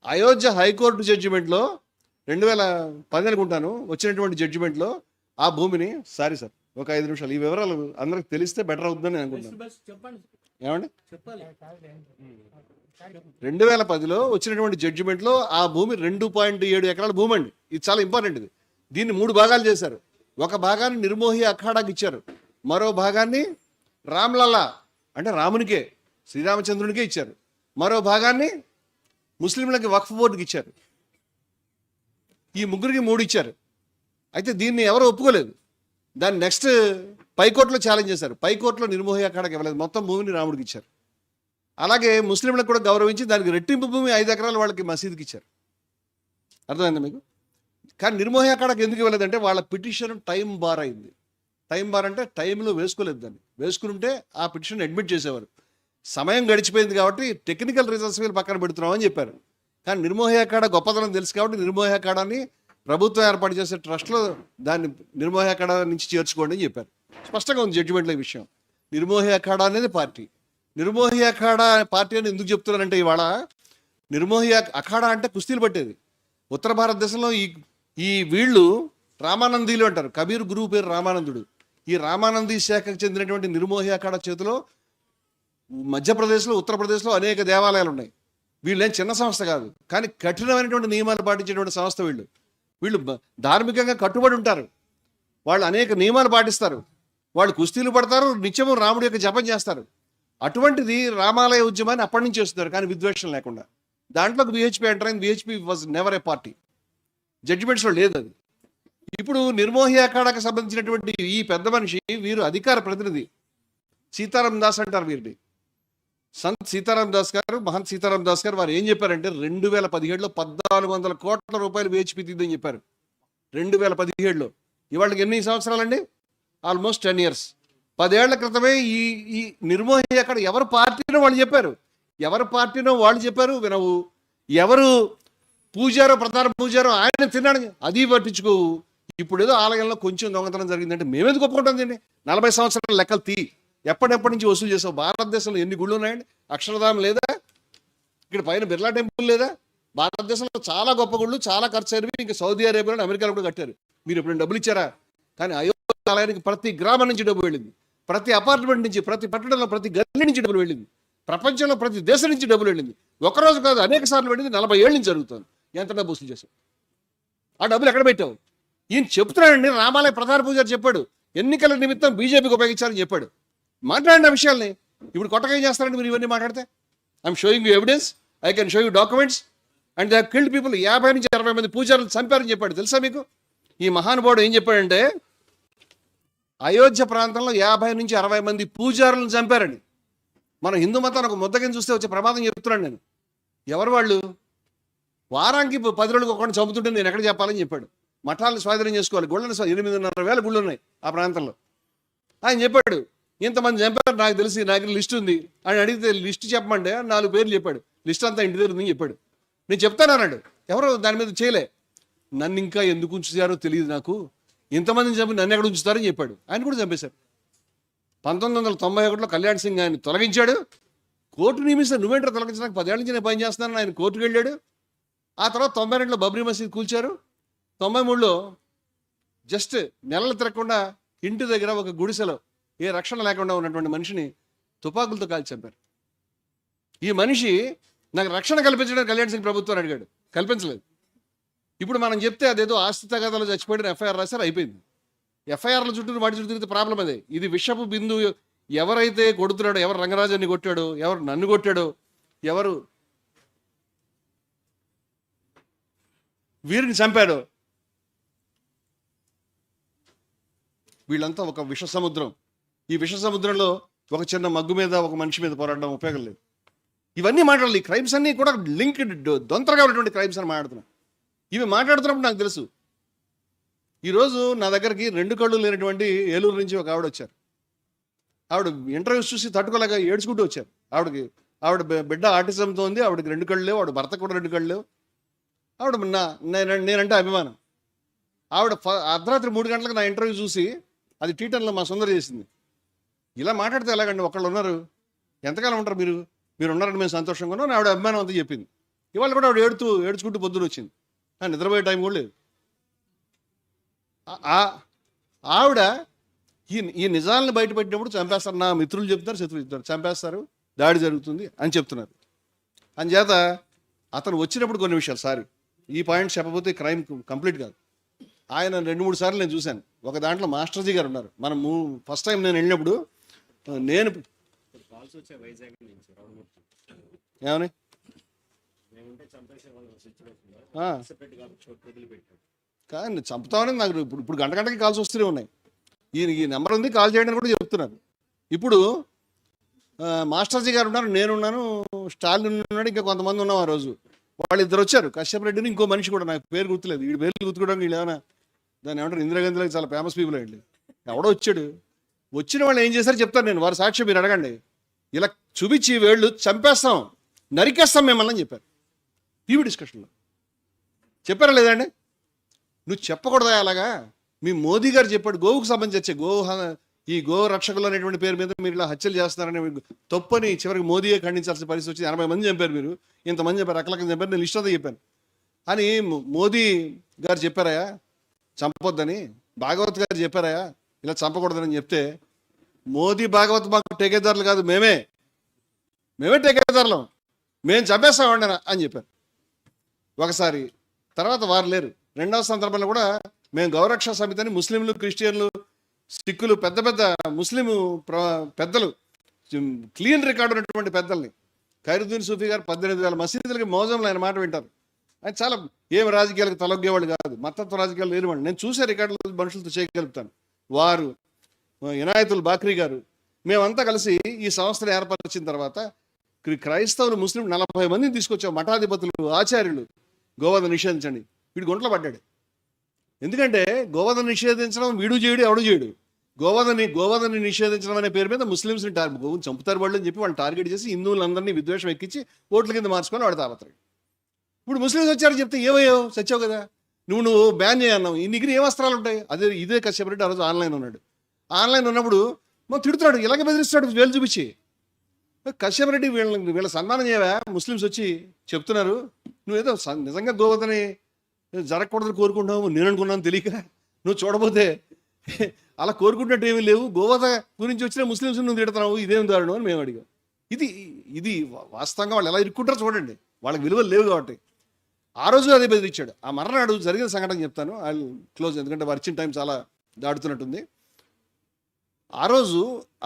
అయోధ్య హైకోర్టు జడ్జిమెంట్లో 2010 అనుకుంటాను వచ్చినటువంటి జడ్జిమెంట్లో ఆ భూమిని, సారీ సార్ ఒక 5 నిమిషాలు, ఈ వివరాలు అందరికి తెలిస్తే బెటర్ అవుతుందని నేను అనుకుంటాను. ఏమండి, 2010లో వచ్చినటువంటి జడ్జిమెంట్లో ఆ భూమి 2.7 ఎకరాల భూమి అండి. ఇది చాలా ఇంపార్టెంట్. ఇది దీన్ని 3 భాగాలు చేశారు. ఒక భాగాన్ని నిర్మోహి అఖాడాకి ఇచ్చారు, మరో భాగాన్ని రామ్లల్లా అంటే రామునికే, శ్రీరామచంద్రునికే ఇచ్చారు, మరో భాగాన్ని ముస్లింలకి వక్ఫ్ బోర్డుకి ఇచ్చారు. ఈ ముగ్గురికి 3 ఇచ్చారు. అయితే దీన్ని ఎవరు ఒప్పుకోలేదు. దాన్ని నెక్స్ట్ పైకోర్టులో ఛాలెంజ్ చేశారు. పైకోర్టులో నిర్మోహి అఖాడాకి ఇవ్వలేదు, మొత్తం భూమిని రాముడికి ఇచ్చారు. అలాగే ముస్లింలకు కూడా గౌరవించి దానికి రెట్టింపు భూమి 5 ఎకరాలు వాళ్ళకి మసీదుకి ఇచ్చారు. అర్థమైందా మీకు? కానీ నిర్మోహి అఖాడాకి ఎందుకు ఇవ్వలేదంటే వాళ్ళ పిటిషన్ టైం బార్ అయింది. టైం బార్ అంటే టైంలో వేసుకోలేదు. దాన్ని వేసుకుంటే ఆ పిటిషన్ అడ్మిట్ చేసేవారు. సమయం గడిచిపోయింది కాబట్టి టెక్నికల్ రీజన్స్ వీళ్ళు పక్కన పెడుతున్నామని చెప్పారు. కానీ నిర్మోహి అఖాడా గొప్పతనం తెలుసు కాబట్టి నిర్మోహి అఖాడాని ప్రభుత్వం ఏర్పాటు చేసే ట్రస్ట్లో దాన్ని నిర్మోహి అఖాడా నుంచి చేర్చుకోండి అని చెప్పారు. స్పష్టంగా ఉంది జడ్జిమెంట్లో ఈ విషయం. నిర్మోహి అఖాడా అనేది పార్టీ. నిర్మోహి అఖాడా పార్టీ అని ఎందుకు చెప్తున్నారంటే, ఇవాళ నిర్మోహి అఖాడా అంటే కుస్తీలు పట్టేది. ఉత్తర భారతదేశంలో ఈ వీళ్ళు రామానందీలు అంటారు. కబీర్ గురువు పేరు రామానందుడు. ఈ రామానంది శాఖకు చెందినటువంటి నిర్మోహి అఖాడ చేతిలో మధ్యప్రదేశ్లో, ఉత్తరప్రదేశ్లో అనేక దేవాలయాలు ఉన్నాయి. వీళ్ళేం చిన్న సంస్థ కాదు, కానీ కఠినమైనటువంటి నియమాలు పాటించేటువంటి సంస్థ వీళ్ళు. వీళ్ళు ధార్మికంగా కట్టుబడి ఉంటారు. వాళ్ళు అనేక నియమాలు పాటిస్తారు. వాళ్ళు కుస్తీలు పడతారు, నిత్యము రాముడి యొక్క జపం చేస్తారు. అటువంటిది రామాలయ ఉద్యమాన్ని అప్పటి నుంచి చేస్తున్నారు, కానీ విద్వేషం లేకుండా. దాంట్లోకి విహెచ్పి ఎంటర్ అయింది. VHP was never a party, జడ్జిమెంట్స్లో లేదు అది. ఇప్పుడు నిర్మోహి అఖాడాకు సంబంధించినటువంటి ఈ పెద్ద మనిషి, వీరు అధికార ప్రతినిధి సీతారాం దాస్ అంటారు వీరిని. సంత్ సీతారాం దాస్ గారు, మహంత్ సీతారాం దాస్ గారు, వారు ఏం చెప్పారంటే 2017లో 1400 కోట్ల రూపాయలు విహెచ్పి తీద్దని చెప్పారు. 2017లో. ఇవాళకి ఎన్ని సంవత్సరాలండి? Almost 10 years. 10 ఏళ్ల క్రితమే ఈ నిర్మోహి అక్కడ ఎవరు పార్టీనో వాళ్ళు చెప్పారు. ఎవరు పార్టీనో వాళ్ళు చెప్పారు వినవు. ఎవరు పూజారో, ప్రధాన పూజారో ఆయన తిన్నాడు, అది పట్టించుకోవు. ఇప్పుడు ఏదో ఆలయంలో కొంచెం దొంగతనం జరిగిందంటే మేమేది ఒప్పుకుంటాం దీన్ని? 40 సంవత్సరాల లెక్కలు తీ. ఎప్పటి నుంచి వసూలు చేసావు? భారతదేశంలో ఎన్ని గుళ్ళు ఉన్నాయండి? అక్షరధామం లేదా? ఇక్కడ పైన బిర్లా టెంపుల్ లేదా? భారతదేశంలో చాలా గొప్ప గుళ్ళు, చాలా ఖర్చు అయినవి. ఇంకా సౌదీ అరేబియాలో, అమెరికాలో కూడా కట్టారు. మీరు ఎప్పుడైనా డబ్బులు ఇచ్చారా? కానీ అయోధ్య ఆలయానికి ప్రతి గ్రామం నుంచి డబ్బు వెళ్ళింది, ప్రతి అపార్ట్మెంట్ నుంచి, ప్రతి పట్టణంలో, ప్రతి గల్లీ నుంచి డబ్బులు వెళ్ళింది, ప్రపంచంలో ప్రతి దేశం నుంచి డబ్బులు వెళ్ళింది. ఒకరోజు కాదు, అనేక సార్లు వెళ్ళింది. 40 ఏళ్ళ నుంచి జరుగుతుంది. ఎంత డబ్బు వసూలు చేసావు? ఆ డబ్బులు ఎక్కడ పెట్టావు? ఈయన చెప్తున్నాడండి. రామాలయ ప్రధాన పూజారి చెప్పాడు, ఎన్నికల నిమిత్తం బీజేపీకి ఉపయోగించాలని చెప్పాడు. మాట్లాడిన విషయాల్ని ఇప్పుడు కొత్తగా ఏం చేస్తారండి మీరు ఇవన్నీ మాట్లాడితే? I'm showing you evidence, I can show you documents and they have killed people. 50 నుంచి 60 మంది పూజారులు చంపారని చెప్పాడు. తెలుసా మీకు? ఈ మహానుభావుడు ఏం చెప్పాడంటే అయోధ్య ప్రాంతంలో 50 నుంచి 60 మంది పూజారులను చంపారని. మన హిందూ మతం ఒక ముద్దకిని చూస్తే వచ్చే ప్రమాదం చెప్తున్నాను నేను. ఎవరు వాళ్ళు? వారానికి 10 రోజులకు ఒకరిని చంపుతుంటే నేను ఎక్కడ చెప్పాలని చెప్పాడు. మఠాలను స్వాధీనం చేసుకోవాలి, గుళ్ళని 8,500 గుళ్ళు ఉన్నాయి ఆ ప్రాంతంలో. ఆయన చెప్పాడు ఇంతమంది చంపారు నాకు తెలిసి, నాకు లిస్ట్ ఉంది అని అడిగితే లిస్ట్ చెప్పమంటే 4 పేర్లు చెప్పాడు. లిస్ట్ అంతా ఇంటి దగ్గర ఉందని చెప్పాడు. నేను చెప్తాను అన్నాడు. ఎవరు దాని మీద చేయలే. నన్ను ఇంకా ఎందుకు ఉంచుతారో తెలియదు నాకు, ఇంతమందిని చంపి నన్ను ఎక్కడ ఉంచుతారని చెప్పాడు. ఆయన కూడా చంపేశారు. 1991లో కళ్యాణ్ సింగ్ ఆయన తొలగించాడు. కోర్టు నియమిస్తే నువ్వేంటో తొలగించడానికి 10 ఏళ్ళ నుంచి నేను పని చేస్తున్నాను ఆయన కోర్టుకు వెళ్ళాడు. ఆ తర్వాత 92లో బాబ్రీ మసీద్ కూల్చారు. 93లో జస్ట్ నెలలు తిరగకుండా ఇంటి దగ్గర ఒక గుడిసెలో ఏ రక్షణ లేకుండా ఉన్నటువంటి మనిషిని తుపాకులతో కాల్చి చంపారు. ఈ మనిషి నాకు రక్షణ కల్పించడానికి కళ్యాణ్ సింగ్ ప్రభుత్వాన్ని అడిగాడు, కల్పించలేదు. ఇప్పుడు మనం చెప్తే అదేదో ఆస్తి తగాదాలో చచ్చిపోయిన ఎఫ్ఐఆర్ రాశారు, అయిపోయింది. ఎఫ్ఐఆర్ల చుట్టూ వాటి చుట్టూ తిరిగితే ప్రాబ్లం అదే. ఇది విషపు బిందు. ఎవరైతే కొడుతున్నాడో, ఎవరు రంగరాజన్ని కొట్టాడో, ఎవరు నన్ను కొట్టాడో, ఎవరు వీరిని చంపాడో, వీళ్ళంతా ఒక విష సముద్రం. ఈ విష సముద్రంలో ఒక చిన్న మగ్గు మీద, ఒక మనిషి మీద పోరాడడం ఉపయోగం లేదు. ఇవన్నీ మాట్లాడాలి. ఈ క్రైమ్స్ అన్నీ కూడా లింక్డ్, దొంతరగా ఉన్నటువంటి క్రైమ్స్ అని మాట్లాడుతున్నాం. ఇవి మాట్లాడుతున్నప్పుడు నాకు తెలుసు. ఈరోజు నా దగ్గరికి 2 కళ్ళు లేనటువంటి ఏలూరు నుంచి ఒక ఆవిడ వచ్చారు. ఆవిడ ఇంటర్వ్యూస్ చూసి తట్టుకోలేక ఏడ్చుకుంటూ వచ్చారు. ఆవిడ బిడ్డ ఆటిజంతో ఉంది. ఆవిడకి 2 కళ్ళు లేవు, ఆవిడ భర్త కూడా 2 కళ్ళు లేవు. ఆవిడ నేనంటే అభిమానం. ఆవిడ అర్ధరాత్రి 3 గంటలకు నా ఇంటర్వ్యూ చూసి, అది టీటన్లో మా సుందర చేసింది. ఇలా మాట్లాడితే ఎలాగండి? ఒకళ్ళు ఉన్నారు, ఎంతకాలం ఉంటారు మీరు ఉన్నారని మేము సంతోషంగా ఉన్నాం. ఆవిడ అభిమానం అంతా చెప్పింది. ఇవాళ కూడా ఆవిడ ఏడ్చుకుంటూ పొద్దున వచ్చింది. నిద్రపోయే టైం కూడా లేదు. ఆవిడ ఈ నిజాలను బయటపెట్టినప్పుడు చంపేస్తారు. నా మిత్రులు చెప్తారు, శత్రువులు చెప్తారు, చంపేస్తారు, దాడి జరుగుతుంది అని చెప్తున్నారు. అందుచేత అతను వచ్చినప్పుడు కొన్ని విషయాలు, ఈ పాయింట్ చెప్పబోతే క్రైమ్ కంప్లీట్ కాదు. ఆయన 2-3 సార్లు నేను చూశాను. ఒక దాంట్లో మాస్టర్జీ గారు ఉన్నారు. మనం ఫస్ట్ టైం నేను వెళ్ళినప్పుడు నేను ఏమని కానీ చంపుతామని నాకు ఇప్పుడు గంటకి కాల్స్ వస్తూనే ఉన్నాయి. ఈ నెంబర్ ఉంది, కాల్ చేయండి అని కూడా చెప్తున్నారు. ఇప్పుడు మాస్టర్జీ గారు ఉన్నారు, నేనున్నాను, స్టాలిన్ ఉన్నాడు, ఇంకా కొంతమంది ఉన్నాం. ఆ రోజు వాళ్ళిద్దరు వచ్చారు, కశ్యప్ రెడ్డిని ఇంకో మనిషి కూడా, నాకు పేరు గుర్తులేదు. వీడి పేర్లు గుర్తుకోవడానికి వీళ్ళు ఏమైనా దాన్ని ఏమంటారు, ఇందిరాగాంధీలో చాలా ఫేమస్ పీపుల్ అండి. ఎవడో వచ్చాడు. వచ్చిన వాళ్ళు ఏం చేశారు చెప్తాను నేను, వారి సాక్ష్యం మీరు అడగండి. ఇలా చూపించి వేళ్ళు చంపేస్తాం, నరికేస్తాం మిమ్మల్ని అని చెప్పారు. టీవీ డిస్కషన్లో చెప్పారా లేదండి? నువ్వు చెప్పకూడదా అలాగా? మీ మోదీ గారు చెప్పాడు, గోవుకు సంబంధించి ఈ గో రక్షకులు అనేటువంటి పేరు మీద మీరు ఇలా హత్యలు చేస్తున్నారని తప్పని చివరికి మోదీయే ఖండించాల్సిన పరిస్థితి వచ్చింది. 80 మంది చంపారు, మీరు ఇంతమంది చెప్పారు, రకరకాలు చెప్పారు, నేను లిస్ట్ అంతా చెప్పాను. అని మోదీ గారు చెప్పారయా చంపొద్దని? భాగవత్ గారు చెప్పారయా ఇలా చంపకూడదని చెప్తే, మోదీ భాగవత్ మాకు టేకేదారులు కాదు, మేమే టేకేదారులం, మేము చంపేస్తామండి అని చెప్పారు ఒకసారి. తర్వాత వారు లేరు. రెండవ సందర్భంలో కూడా మేము గౌరక్ష సమితి అని ముస్లింలు, క్రిస్టియన్లు, సిక్కులు, పెద్ద పెద్ద ముస్లిం పెద్దలు, క్లీన్ రికార్డు ఉన్నటువంటి పెద్దల్ని, ఖైరుద్దీన్ సూఫీ గారు 18,000 మసీదులకి మోజంలో ఆయన మాట వింటారు. ఆయన చాలా ఏమి రాజకీయాలకు తలొగ్గేవాళ్ళు కాదు, మతత్వ రాజకీయాలు లేనివాడు. నేను చూసే రికార్డులు మనుషులతో చేయగలుగుతాను. వారు, ఇనాయతుల్ బాక్రీ గారు, మేమంతా కలిసి ఈ సంస్థను ఏర్పరిచిన తర్వాత క్రైస్తవులు, ముస్లిం 40 మందిని తీసుకొచ్చాం, మఠాధిపతులు, ఆచార్యులు. గోవధ నిషేధించండి, వీడు గుంటలో పడ్డాడు. ఎందుకంటే గోవధ నిషేధించడం వీడు చేయడు, ఎవడు చేయడు. గోవధని నిషేధించడం అనే పేరు మీద ముస్లింస్ని గోవుని చంపుతారు వాళ్ళు అని చెప్పి వాళ్ళు టార్గెట్ చేసి హిందువులందరినీ విద్వేషం ఎక్కించి ఓట్ల కింద మార్చుకొని వాడు తాగుతాడు. ఇప్పుడు ముస్లింస్ వచ్చారని చెప్తే ఏమయ్యావు, చచ్చావు కదా, నువ్వు బ్యాన్ చేయన్నావు, ఈ నీకు ఏ వస్త్రాలు ఉంటాయి. ఇదే కశ్యప్ రెడ్డి ఆ రోజు ఆన్లైన్ ఉన్నాడు. ఆన్లైన్ ఉన్నప్పుడు మనం తిడుతున్నాడు, ఇలాగే బెదిరిస్తాడు వేలు చూపించి. కశ్యప్ రెడ్డి వీళ్ళ సన్మానం చేయవా, ముస్లింస్ వచ్చి చెప్తున్నారు, నువ్వేదో నిజంగా గోవధని జరగకూడదని కోరుకుంటావు, నేను అనుకున్నాను తెలియక, నువ్వు చూడబోతే అలా కోరుకుంటున్నట్టు ఏమీ లేవు, గోవధ గురించి వచ్చిన ముస్లింస్ నువ్వు తిడుతున్నావు, ఇదేం దారుణం అని మేము అడిగాం. ఇది వాస్తవంగా వాళ్ళు ఎలా ఇరుక్కుంటారో చూడండి, వాళ్ళకి విలువలు లేవు కాబట్టి. ఆ రోజు అదే బెదిరించాడు. ఆ మర్నాడు జరిగిన సంఘటన చెప్తాను, ఐ క్లోజ్, ఎందుకంటే వచ్చిన టైం చాలా దాడుతున్నట్టుంది. ఆ రోజు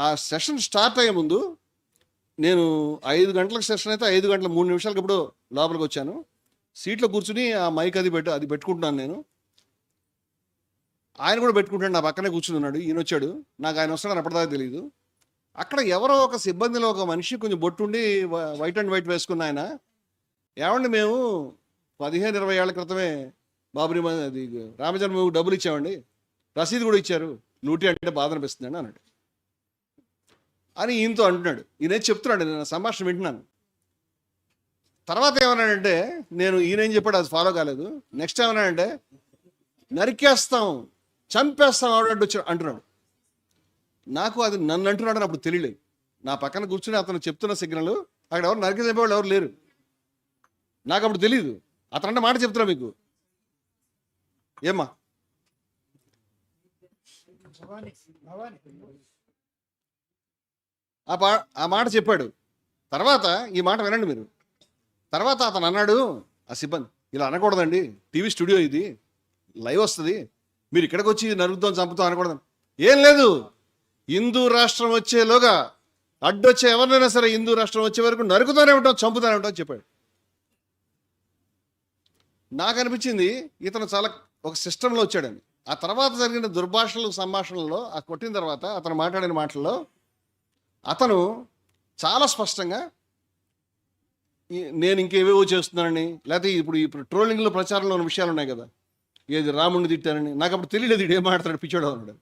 ఆ సెషన్ స్టార్ట్ అయ్యే ముందు నేను 5 గంటలకు సెషన్ అయితే 5 గంటల 3 నిమిషాలకు ఇప్పుడు లోపలికి వచ్చాను. సీట్లో కూర్చుని ఆ మైక్ అది పెట్టుకుంటున్నాను నేను. ఆయన కూడా పెట్టుకుంటాడు, నా పక్కనే కూర్చుని ఉన్నాడు. ఈయన వచ్చాడు, నాకు ఆయన వస్తున్నాడు అప్పటిదాకా తెలియదు. అక్కడ ఎవరో ఒక సిబ్బందిలో ఒక మనిషి కొంచెం బొట్టుండి వైట్ అండ్ వైట్ వేసుకున్న ఆయన, ఏమండి మేము 15-20 ఏళ్ల క్రితమే బాబుని అది రామజన్మభూమికి డబ్బులు ఇచ్చామండి, రసీదు కూడా ఇచ్చారు, లూటీ అంటే బాధ అనిపిస్తుందండి అన్నాడు. అని ఈయనతో అంటున్నాడు. ఈయన చెప్తున్నాడు, నేను సంభాషణ వింటున్నాను. తర్వాత ఏమన్నాడంటే, ఈయన ఏం చెప్పాడు అది ఫాలో కాలేదు. నెక్స్ట్ ఏమన్నాడంటే, నరికేస్తాం, చంపేస్తాం ఆవిడ అంటున్నాడు. నాకు అది నన్ను అంటున్నాడని అప్పుడు తెలియలేదు. నా పక్కన కూర్చుని అతను చెప్తున్న సిగ్నల్ అక్కడ ఎవరు నరికి చంపేవాళ్ళు ఎవరు లేరు, నాకు అప్పుడు తెలియదు. అతనంటే మాట చెప్తున్నా మీకు, ఏమ్మా ఆ మాట చెప్పాడు. తర్వాత ఈ మాట వినండి మీరు. తర్వాత అతను అన్నాడు, ఆ సిబ్బంది, ఇలా అనకూడదండి, టీవీ స్టూడియో ఇది, లైవ్ వస్తుంది, మీరు ఇక్కడికి వచ్చి నరుకుతాం చంపుతాం అనకూడదు. ఏం లేదు, హిందూ రాష్ట్రం వచ్చేలోగా అడ్డొచ్చే ఎవరినైనా సరే హిందూ రాష్ట్రం వచ్చే వరకు నరుకుతానే ఉంటాం, చంపుతానే ఉంటాం చెప్పాడు. నాకు అనిపించింది ఇతను చాలా ఒక సిస్టంలో వచ్చాడని. ఆ తర్వాత జరిగిన దుర్భాషలు సంభాషణలో ఆ కొట్టిన తర్వాత అతను మాట్లాడిన మాటల్లో అతను చాలా స్పష్టంగా నేను ఇంకేవేవో చేస్తున్నానని, లేకపోతే ఇప్పుడు ట్రోలింగ్లో ప్రచారంలో ఉన్న విషయాలు ఉన్నాయి కదా, ఏది రాముడిని తిట్టానని, నాకు అప్పుడు తెలియలేదు వీడు ఏం మాట్లాడు పిచ్చోడు అన్నాడు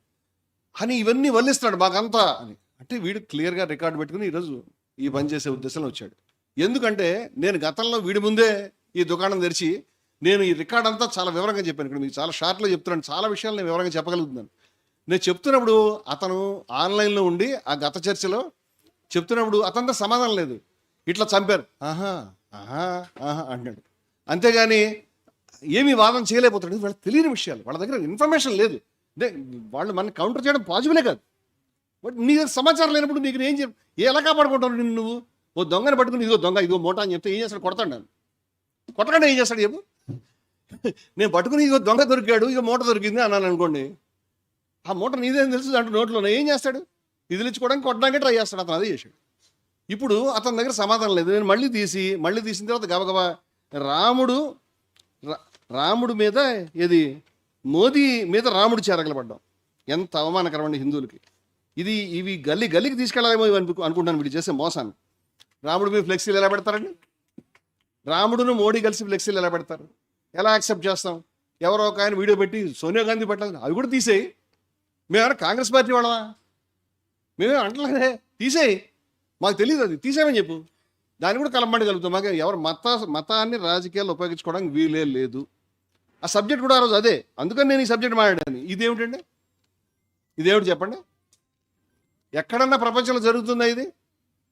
అని, ఇవన్నీ వల్లిస్తున్నాడు మాకంతా అని. అంటే వీడు క్లియర్గా రికార్డు పెట్టుకుని ఈరోజు ఈ పని చేసే ఉద్దేశంలో వచ్చాడు. ఎందుకంటే నేను గతంలో వీడి ముందే ఈ దుకాణం తెరిచి నేను ఈ రికార్డ్ అంతా చాలా వివరంగా చెప్పాను. ఇక్కడ మీకు చాలా షార్ట్లో చెప్తున్నాను, చాలా విషయాలు నేను వివరంగా చెప్పగలుగుతున్నాను. నేను చెప్తున్నప్పుడు అతను ఆన్లైన్లో ఉండి ఆ గత చర్చలో చెప్తున్నప్పుడు అతనితో సమాధానం లేదు, ఇట్లా చంపారు ఆహా ఆహా ఆహా అంటాడు. అంతేగాని ఏమీ వాదన చేయలేకపోతాడు. వాళ్ళకి తెలియని విషయాలు, వాళ్ళ దగ్గర ఇన్ఫర్మేషన్ లేదు. అంటే వాళ్ళు మనకి కౌంటర్ చేయడం పాజిబులే కాదు. బట్ నీ దగ్గర సమాచారం లేనప్పుడు నీకు ఏం ఎలా కాపాడుకుంటావు నిన్ను నువ్వు? ఓ దొంగని పట్టుకుని ఇదిగో దొంగ ఇదిగో మూట అని చెప్తే ఏం చేస్తాడు? కొడతాడు. నన్ను కొట్టకుండా ఏం చేస్తాడు చెప్పు? నేను పట్టుకుని ఇదిగో దొంగ దొరికాడు, ఇక మూట దొరికింది అన్నాను అనుకోండి, ఆ మూట నీదేం తెలుసు దాంట్లో నోట్లో ఏం చేస్తాడు? ఇదిలించుకోవడానికి కొట్టడానికి ట్రై చేస్తాడు. అతను అదే చేశాడు. ఇప్పుడు అతని దగ్గర సమాధానం లేదు. నేను మళ్ళీ తీసిన తర్వాత గబగబా రాముడు మీద ఏది మోదీ మీద రాముడు చేరగలపడ్డాం. ఎంత అవమానకరం అండి హిందువులకి. ఇవి గల్లీకి తీసుకెళ్ళాలేమో అనుకుంటాను వీళ్ళు చేసే మోసాన్ని. రాముడు మీద ఫ్లెక్సీలు ఎలా పెడతారండి? రాముడును మోడీ కలిసి ఫ్లెక్సీలు ఎలా పెడతారు? ఎలా యాక్సెప్ట్ చేస్తాం? ఎవరో ఒక ఆయన వీడియో పెట్టి సోనియా గాంధీ పెట్టాలి, అవి కూడా తీసేయి. మేమేమైనా కాంగ్రెస్ పార్టీ వాళ్ళమా? మేమే అంటలేదే, తీసేయి, మాకు తెలియదు, అది తీసేయమని చెప్పు. దాన్ని కూడా కలపమండగలుగుతాం. మాకు ఎవరు మతాన్ని రాజకీయాల్లో ఉపయోగించుకోవడానికి వీలే లేదు. ఆ సబ్జెక్ట్ కూడా ఆ రోజు అదే. అందుకని నేను ఈ సబ్జెక్ట్ మాట్లాడాను. ఇదేమిటండి? ఇదేమిటి చెప్పండి? ఎక్కడన్నా ప్రపంచంలో జరుగుతుందా ఇది?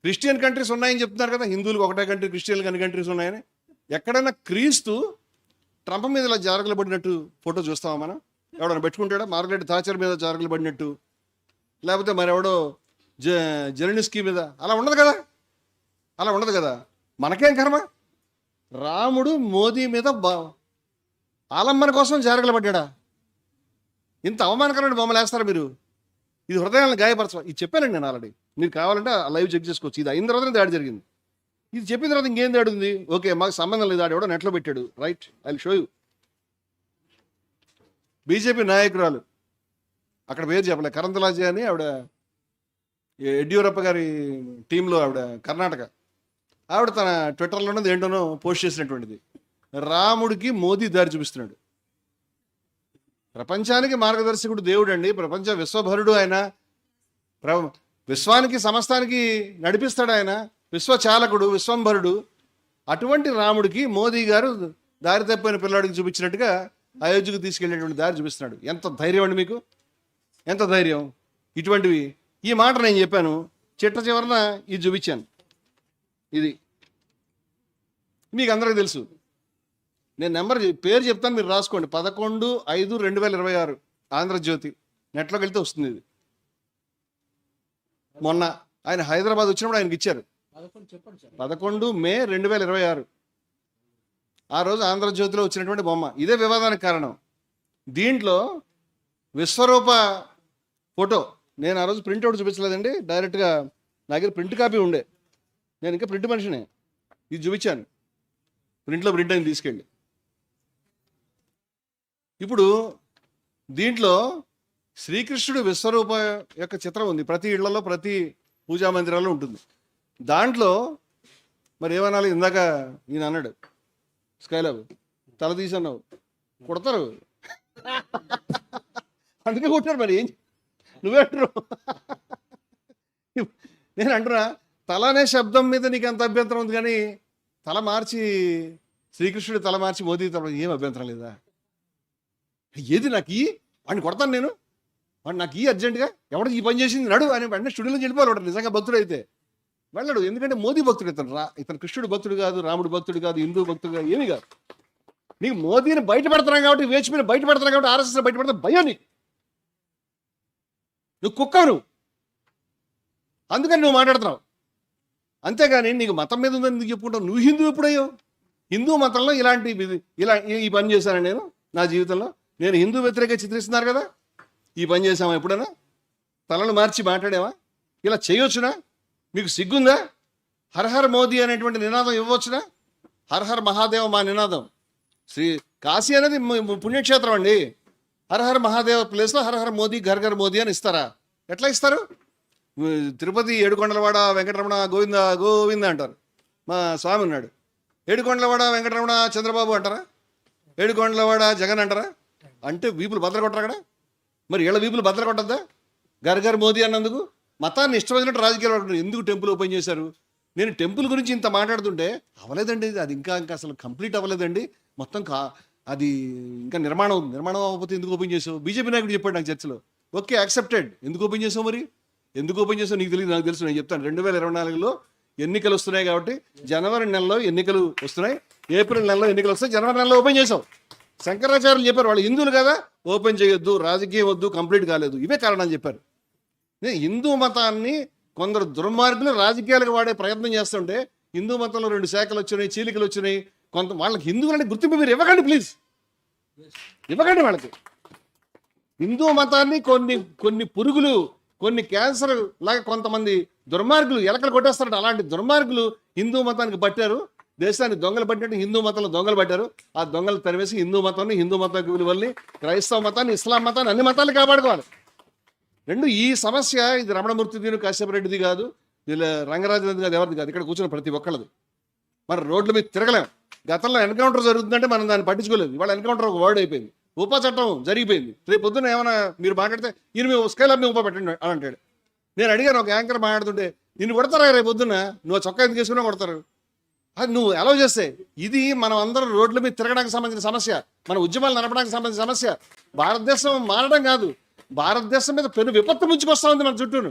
క్రిస్టియన్ కంట్రీస్ ఉన్నాయని చెప్తున్నారు కదా, హిందువులకు ఒకటే కంట్రీ, క్రిస్టియన్కి అన్ని కంట్రీస్ ఉన్నాయని. ఎక్కడన్నా క్రీస్తు ట్రంప్ మీద ఇలా జారగలు పడినట్టు ఫోటో చూస్తామా మనం? ఎవడన్నా పెట్టుకుంటాడా? మార్గరెట్ థాచర్ మీద జారగలు పడినట్టు, లేకపోతే మరెవడో జెలెన్స్కీ మీద. అలా ఉండదు కదా, అలా ఉండదు కదా. మనకేం కర్మ? రాముడు మోదీ మీద ఆలంబన కోసం జారగలబడ్డా. ఇంత అవమానకరమైన బొమ్మలు వేస్తారా మీరు? ఇది హృదయాలను గాయపరచ. ఇది చెప్పానండి నేను ఆల్రెడీ. మీరు కావాలంటే లైవ్ చెక్ చేసుకోవచ్చు. ఇది అయిన తర్వాత దాడి జరిగింది. ఇది చెప్పిన తర్వాత ఇంకేం దాడి ఉంది? ఓకే, మాకు సంబంధం లేదు, ఆడు ఎవడో నెట్లో పెట్టాడు, right, I will show you. BJP నాయకురాలు, అక్కడ పేరు చెప్పలే, కరంతలాజే అని ఆవిడ, యడ్యూరప్ప గారి టీంలో ఆవిడ, కర్ణాటక ఆవిడ, తన ట్విట్టర్లోనే ఏంటోనో పోస్ట్ చేసినటువంటిది, రాముడికి మోదీ దారి చూపిస్తున్నాడు. ప్రపంచానికి మార్గదర్శకుడు దేవుడు అండి, ప్రపంచ విశ్వభరుడు ఆయన, విశ్వానికి సమస్తానికి నడిపిస్తాడు ఆయన, విశ్వచాలకుడు, విశ్వంభరుడు. అటువంటి రాముడికి మోదీ గారు దారి తప్పిన పిల్లాడికి చూపించినట్టుగా అయోధ్యకు తీసుకెళ్ళేటువంటి దారి చూపిస్తున్నాడు. ఎంత ధైర్యం అండి మీకు, ఎంత ధైర్యం! ఇటువంటివి, ఈ మాట నేను చెప్పాను, చిట్ట చివరన ఇది చూపించాను. ఇది మీకు అందరికీ తెలుసు. నేను పేరు చెప్తాను, మీరు రాసుకోండి. 11/5/2026 ఆంధ్రజ్యోతి, నెట్లోకి వెళ్తే వస్తుంది. ఇది మొన్న ఆయన హైదరాబాద్ వచ్చినప్పుడు ఆయనకి ఇచ్చారు. 11 మే 2026 ఆ రోజు ఆంధ్రజ్యోతిలో వచ్చినటువంటి బొమ్మ. ఇదే వివాదానికి కారణం. దీంట్లో విశ్వరూప ఫోటో, నేను ఆ రోజు ప్రింట్అవుట్ చూపించలేదండి, డైరెక్ట్గా నా దగ్గర ప్రింట్ కాపీ ఉండే, నేను ఇంకా ప్రింట్ మనిషినే. ఇది చూపించాను, ప్రింట్లో ప్రింట్ అయింది తీసుకెళ్ళి. ఇప్పుడు దీంట్లో శ్రీకృష్ణుడు విశ్వరూప యొక్క చిత్రం ఉంది, ప్రతి ఇళ్లలో, ప్రతి పూజా మందిరాల్లో ఉంటుంది. దాంట్లో మరి ఏమనాలి, ఇందాక ఈయన అన్నాడు స్కైలాబ్, తల తీసన్నావు, కొడతారు, అందుకే కొట్టారు. మరి ఏం నువ్వే అంటారు? నేను అంటున్నా, తల అనే శబ్దం మీద నీకు ఎంత అభ్యంతరం ఉంది, కానీ తల మార్చి, శ్రీకృష్ణుడి తల మార్చి మోదీ తల ఏం అభ్యంతరం లేదా? ఏది నాకు ఈ వాడిని కొడతాను నేను, వాడు నాకు ఈ అర్జెంటుగా, ఎవడు ఈ పని చేసింది నడు అని వెంటనే స్టూడియోలో వెళ్ళిపోవాలి. నిజంగా భక్తుడు అయితే వెళ్ళడు, ఎందుకంటే మోదీ భక్తుడు. ఇతను కృష్ణుడు భక్తుడు కాదు, రాముడు భక్తుడు కాదు, హిందూ భక్తుడు కాదు, ఏమీ కాదు. నీకు మోదీని బయట పెడుతున్నాం కాబట్టి, వేచిపోయిన బయట పెడుతున్నాం కాబట్టి, ఆర్ఎస్ఎస్ బయట పెడతా భయం నీకు. నువ్వు కుక్కవు నువ్వు, అందుకని నువ్వు మాట్లాడుతున్నావు. అంతేగాని నీకు మతం మీద ఉందని ఎందుకు చెప్పుకుంటావు? నువ్వు హిందూ ఎప్పుడయ్యో? హిందూ మతంలో ఇలా ఈ పని చేశాను నేను నా జీవితంలో, నేను హిందూ వ్యతిరేక చిత్రిస్తున్నారు కదా, ఈ పని చేసామా ఎప్పుడైనా? తలను మార్చి మాట్లాడావా? ఇలా చేయొచ్చునా? మీకు సిగ్గుందా? హర్ మోదీ అనేటువంటి నినాదం ఇవ్వచ్చునా? హర్ మహాదేవ మా నినాదం. కాశీ అనేది పుణ్యక్షేత్రం అండి. హర్ మహాదేవ ప్లేస్లో హర్ మోదీ, ఘర్ మోదీ అని ఇస్తారా? ఎట్లా ఇస్తారు? తిరుపతి ఏడుకొండలవాడ వెంకటరమణ గోవింద గోవింద అంటారు. మా స్వామి ఉన్నాడు, ఏడుకొండలవాడ వెంకటరమణ చంద్రబాబు అంటారా? ఏడుకొండలవాడ జగన్ అంటారా? అంటే వీపులు బద్దలు కొట్టరు అక్కడ. మరి వీళ్ళ వీపులు బద్దలు కొట్టద్దా? ఘర్ మోదీ అన్నందుకు మతాన్ని ఇష్టమైనట్టు రాజకీయాలు ఎందుకు టెంపుల్ ఓపెన్ చేశారు? నేను టెంపుల్ గురించి ఇంత మాట్లాడుతుంటే అవ్వలేదండి, అది ఇంకా అసలు కంప్లీట్ అవ్వలేదండి, మొత్తం అది ఇంకా నిర్మాణం అవ్వకపోతే ఎందుకు ఓపెన్ చేసావు? బీజేపీ నాయకుడు చెప్పాడు నాకు చర్చలో. Okay, accepted. ఎందుకు ఓపెన్ చేసావు? మరి ఎందుకు ఓపెన్ చేసావు నీకు తెలియదు, నాకు తెలుసు. నేను చెప్తాను. 2024లో ఎన్నికలు వస్తున్నాయి కాబట్టి, జనవరి నెలలో ఎన్నికలు వస్తున్నాయి, ఏప్రిల్ నెలలో ఎన్నికలు వస్తాయి, జనవరి నెలలో ఓపెన్ చేసావు. శంకరాచార్యులు చెప్పారు, వాళ్ళు హిందువులు కదా, ఓపెన్ చేయొద్దు, రాజకీయం వద్దు, కంప్లీట్ కాలేదు, ఇవే కారణాలు చెప్పారు. హిందూ మతాన్ని కొందరు దుర్మార్గులు రాజకీయాలకు వాడే ప్రయత్నం చేస్తుంటే, హిందూ మతంలో 2 శాఖలు వచ్చినాయి, చీలికలు వచ్చినాయి, వాళ్ళకి హిందువులని గుర్తింపు మీరు ఇవ్వకండి, ప్లీజ్ ఇవ్వకండి వాళ్ళకి. హిందూ మతాన్ని కొన్ని పురుగులు, కొన్ని క్యాన్సర్ లాగా కొంతమంది దుర్మార్గులు ఎలకలు కొట్టేస్తారంట. అలాంటి దుర్మార్గులు హిందూ మతానికి పట్టారు, దేశాన్ని దొంగలు పట్టినట్టు హిందూ మతంలో దొంగలు పట్టారు. ఆ దొంగలు తరివేసి హిందూ మతాన్ని, హిందూ మత విలువల్ని, క్రైస్తవ మతాన్ని, ఇస్లాం మతాన్ని, అన్ని మతాలు కాపాడుకోవాలి. ఈ సమస్య ఇది రమణమూర్తిది, కశ్యప రెడ్డిది కాదు, ఇలా రంగరాజు కాదు, ఎవరిది కాదు, ఇక్కడ కూర్చున్న ప్రతి ఒక్కళ్ళది. మన రోడ్ల మీద తిరగలేం. గతంలో ఎన్కౌంటర్ జరుగుతుందంటే మనం దాన్ని పట్టించుకోలేదు. ఇవాళ ఎన్కౌంటర్ ఒక వర్డ్ అయిపోయింది, ఉపా చట్టం జరిగిపోయింది. రేపు పొద్దున్న ఏమైనా మీరు మాట్లాడితే ఈయన మేము స్కైలాబ్ ఉపా పెట్టండి అని అంటాడు. నేను అడిగాను ఒక యాంకర్ మాట్లాడుతుంటే, నిన్ను కొడతారా రేపు పొద్దున్న, నువ్వు చొక్కా ఎందుకు వేసుకున్నా కొడతారు, అది నువ్వు అలౌ చేస్తే. ఇది మనం అందరం రోడ్ల మీద తిరగడానికి సంబంధించిన సమస్య, మన ఉద్యమాలు నడపడానికి సంబంధించిన సమస్య. భారతదేశం మారడం కాదు, భారతదేశం మీద పెను విపత్తు ముంచుకొస్తా ఉంది మన చుట్టూను.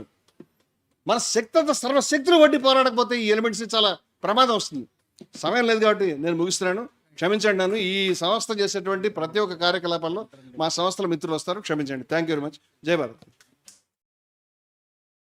మన శక్తి అంతా సర్వశక్తులు వడ్డీ పోరాడకపోతే ఈ ఎలిమెంట్స్ చాలా ప్రమాదం వస్తుంది. సమయం లేదు కాబట్టి నేను ముగిస్తున్నాను, క్షమించండి. నన్ను ఈ సంస్థ చేసేటువంటి ప్రతి ఒక్క కార్యకలాపాల్లో మా సంస్థల మిత్రులు వస్తారు, క్షమించండి. Thank you very much. జై భారత్.